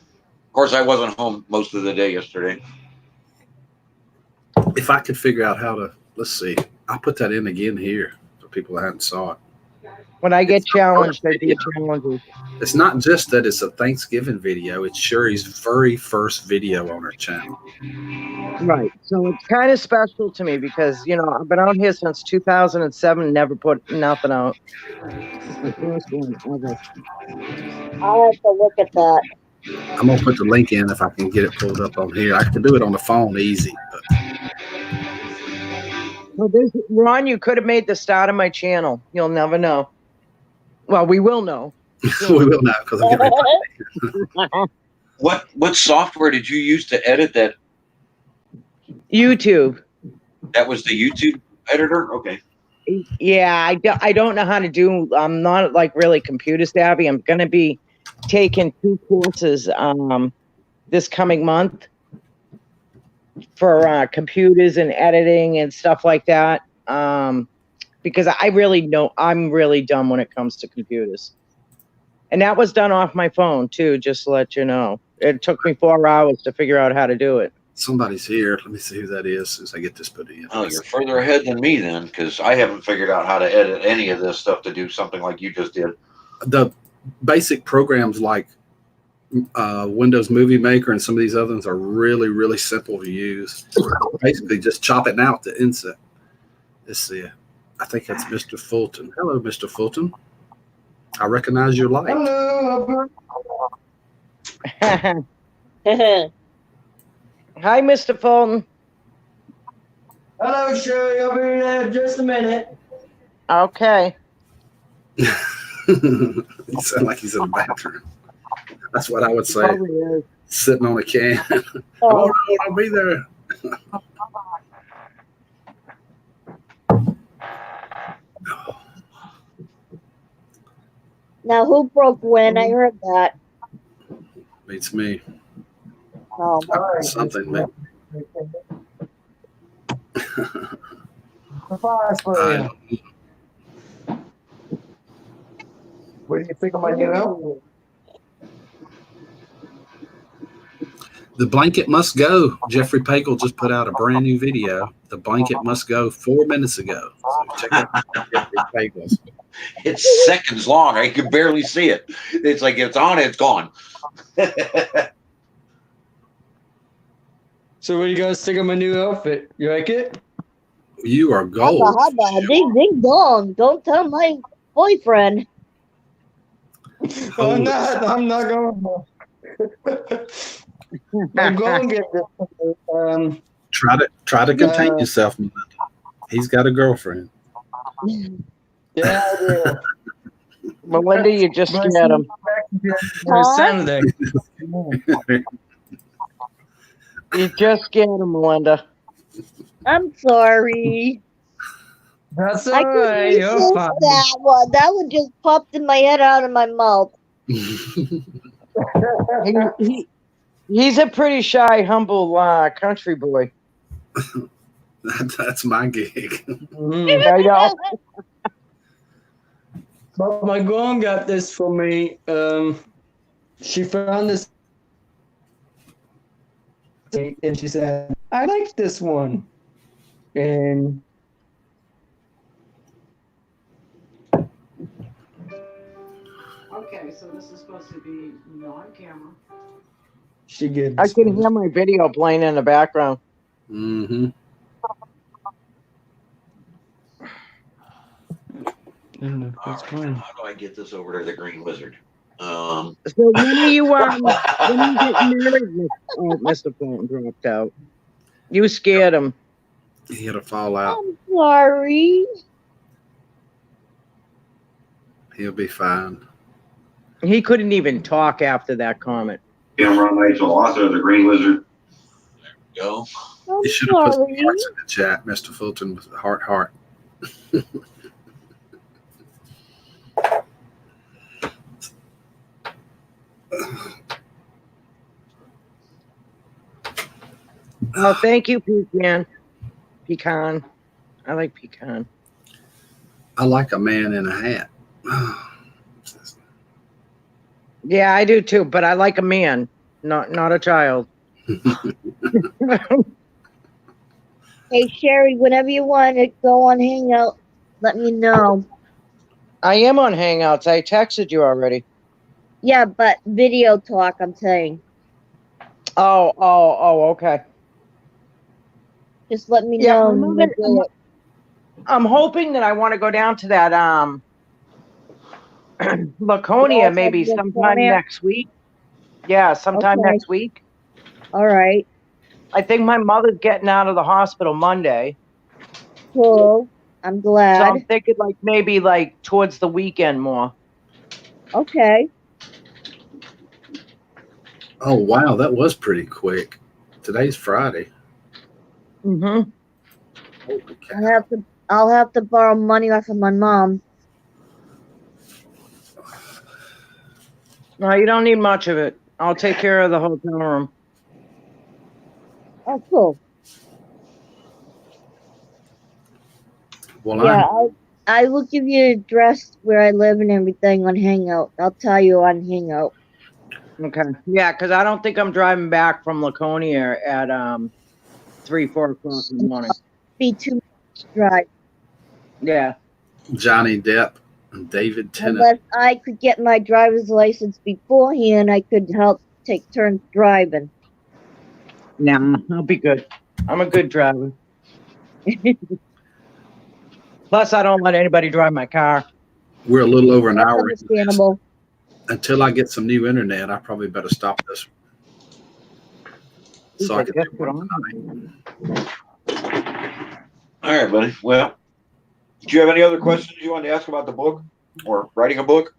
course, I wasn't home most of the day yesterday. If I could figure out how to, let's see. I'll put that in again here for people that hadn't saw it. When I get challenged, I do challenges. It's not just that it's a Thanksgiving video. It's Sherry's very first video on her channel. Right. So it's kind of special to me because, you know, I've been out here since 2007, never put nothing out. It's the first one ever. I'll have to look at that. I'm going to put the link in if I can get it pulled up on here. I can do it on the phone easy. But Well, Ron, you could have made the start of my channel. You'll never know. Well, we will know. we will now because I'm getting ready. What software did you use to edit that? YouTube. That was the YouTube editor? Okay. Yeah, I don't know how to do. I'm not like really computer savvy. I'm going to be taking 2 courses this coming month for computers and editing and stuff like that. Because I'm really dumb when it comes to computers. And that was done off my phone too, just to let you know. It took me 4 hours to figure out how to do it. Somebody's here. Let me see who that is as I get this put in. Oh, you're further ahead than me then, because I haven't figured out how to edit any of this stuff to do something like you just did. The basic programs like Windows Movie Maker and some of these other ones are really, really simple to use. Basically, just chop it out to insert. Let's see. I think that's Mr. Fulton. Hello, Mr. Fulton. I recognize your light. Hello. Hi, Mr. Fulton. Hello, Sherry. I'll be there in just a minute. Okay. He sounds like he's in the bathroom. That's what I would say. Probably is. Sitting on a can. Oh, Oh, I'll be there. now who broke when? I heard that. Beats me. Oh, Something. Man. Surprise for you. What do you think of my new outfit? The Blanket Must Go. Jeffrey Pagel just put out a brand new video. The Blanket Must Go 4 minutes ago. So check out Jeffrey Pagel's. It's seconds long. I can barely see it. It's like it's on, it's gone. So what do you guys think of my new outfit? You like it? You are gold. hubba, ding ding dong. Don't tell my boyfriend. I'm not going to. I'm going to get this. Try to contain yourself, Melinda. He's got a girlfriend. Yeah, I do. Melinda, you just But scared him. There's Saturday. You just scared him, Melinda. I'm sorry. That's I all couldn't right. You're resist fine. that one. That one just popped in my head out of my mouth. He's a pretty shy, humble country boy. That's my gig. I know. But my mom got this for me. She found this and she said, I like this one. And Okay, so this is supposed to be on camera. she gave I this can one. hear my video playing in the background. Mm-hmm. I don't know if All that's right, mine. now how do I get this over to the Green Wizard? So when are you getting married, Mr. Fulton dropped out? You scared him. He had a fallout. I'm sorry. He'll be fine. He couldn't even talk after that comment. Cameron Rachel, author of the Green Wizard. There we go. I'm You should have put some sorry. hearts in the chat, Mr. Fulton, with the heart. Oh, thank you, Pecan. Pecan. I like pecan. I like a man in a hat. Yeah, I do too, but I like a man, not a child. Hey, Sherry, whenever you want to go on Hangout, let me know. I am on Hangouts. I texted you already. Yeah, but video talk, I'm saying. Oh, okay. Just let me Yeah, know. I'm and we'll do it. I'm hoping that I want to go down to that Laconia Yeah, maybe from sometime Laconia? next week. Yeah, sometime Okay. next week. All right. I think my mother's getting out of the hospital Monday. Cool. I'm So glad. I'm thinking like maybe like towards the weekend more. Okay. Oh, wow. That was pretty quick. Today's Friday. Mm-hmm. Holy cow. I'll have to borrow money off of my mom. No, you don't need much of it. I'll take care of the hotel room. Oh, cool. Well, Yeah, I will give you the address where I live and everything on Hangout. I'll tell you on Hangout. Okay. Yeah, because I don't think I'm driving back from Laconia at 3-4 o'clock in the morning. Be too much drive. Yeah. Johnny Depp and David Tennant. Unless I could get my driver's license beforehand, I could help take turns driving. Nah, I'll be good. I'm a good driver. Plus, I don't let anybody drive my car. We're a little over an That's hour into this. understandable. Until I get some new internet, I probably better stop this one. So I can do one tonight. All right, buddy. Well, do you have any other questions you want to ask about the book or writing a book?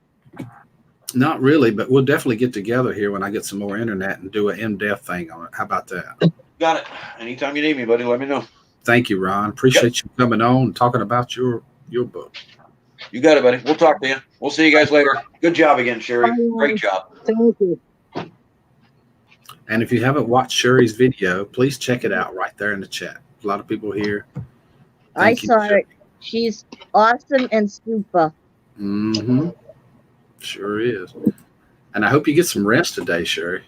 Not really, but we'll definitely get together here when I get some more internet and do an in-depth thing on it. How about that? Got it. Anytime you need me, buddy, let me know. Thank you, Ron. Appreciate you coming on and talking about your book. You got it, buddy. We'll talk to you. We'll see you guys later. Good job again, Sherry. Great job. Thank you. And if you haven't watched Sherry's video, please check it out right there in the chat. A lot of people here. I saw it. She's awesome and super. Mm-hmm. Sure is. And I hope you get some rest today, Sherry.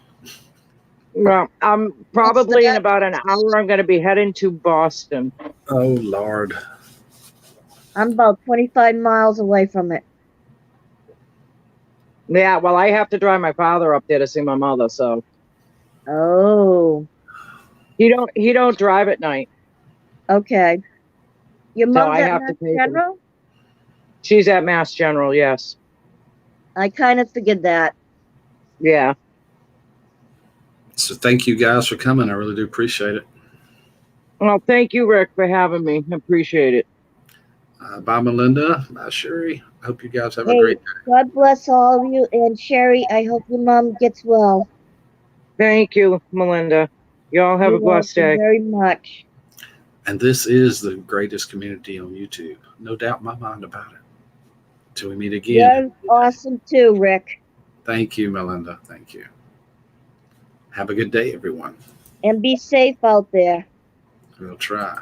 Well, I'm probably in about an hour. I'm going to be heading to Boston. Oh, Lord. I'm about 25 miles away from it. Yeah, well, I have to drive my father up there to see my mother, so. Oh. He don't drive at night. Okay. Your So mom's I at have to Mass take her. General? She's at Mass General, yes. I kind of figured that. Yeah. So thank you guys for coming. I really do appreciate it. Well, thank you, Rick, for having me. I appreciate it. Bye, Melinda. Bye, Sherry. I hope you guys have a Hey, great day. God bless all of you. And Sherry, I hope your mom gets well. Thank you, Melinda. Y'all have You're a blessed welcome day. very much. And this is the greatest community on YouTube. No doubt in my mind about it. Till we meet again. You're awesome too, Rick. Thank you, Melinda. Thank you. Have a good day, everyone. And be safe out there. We'll try.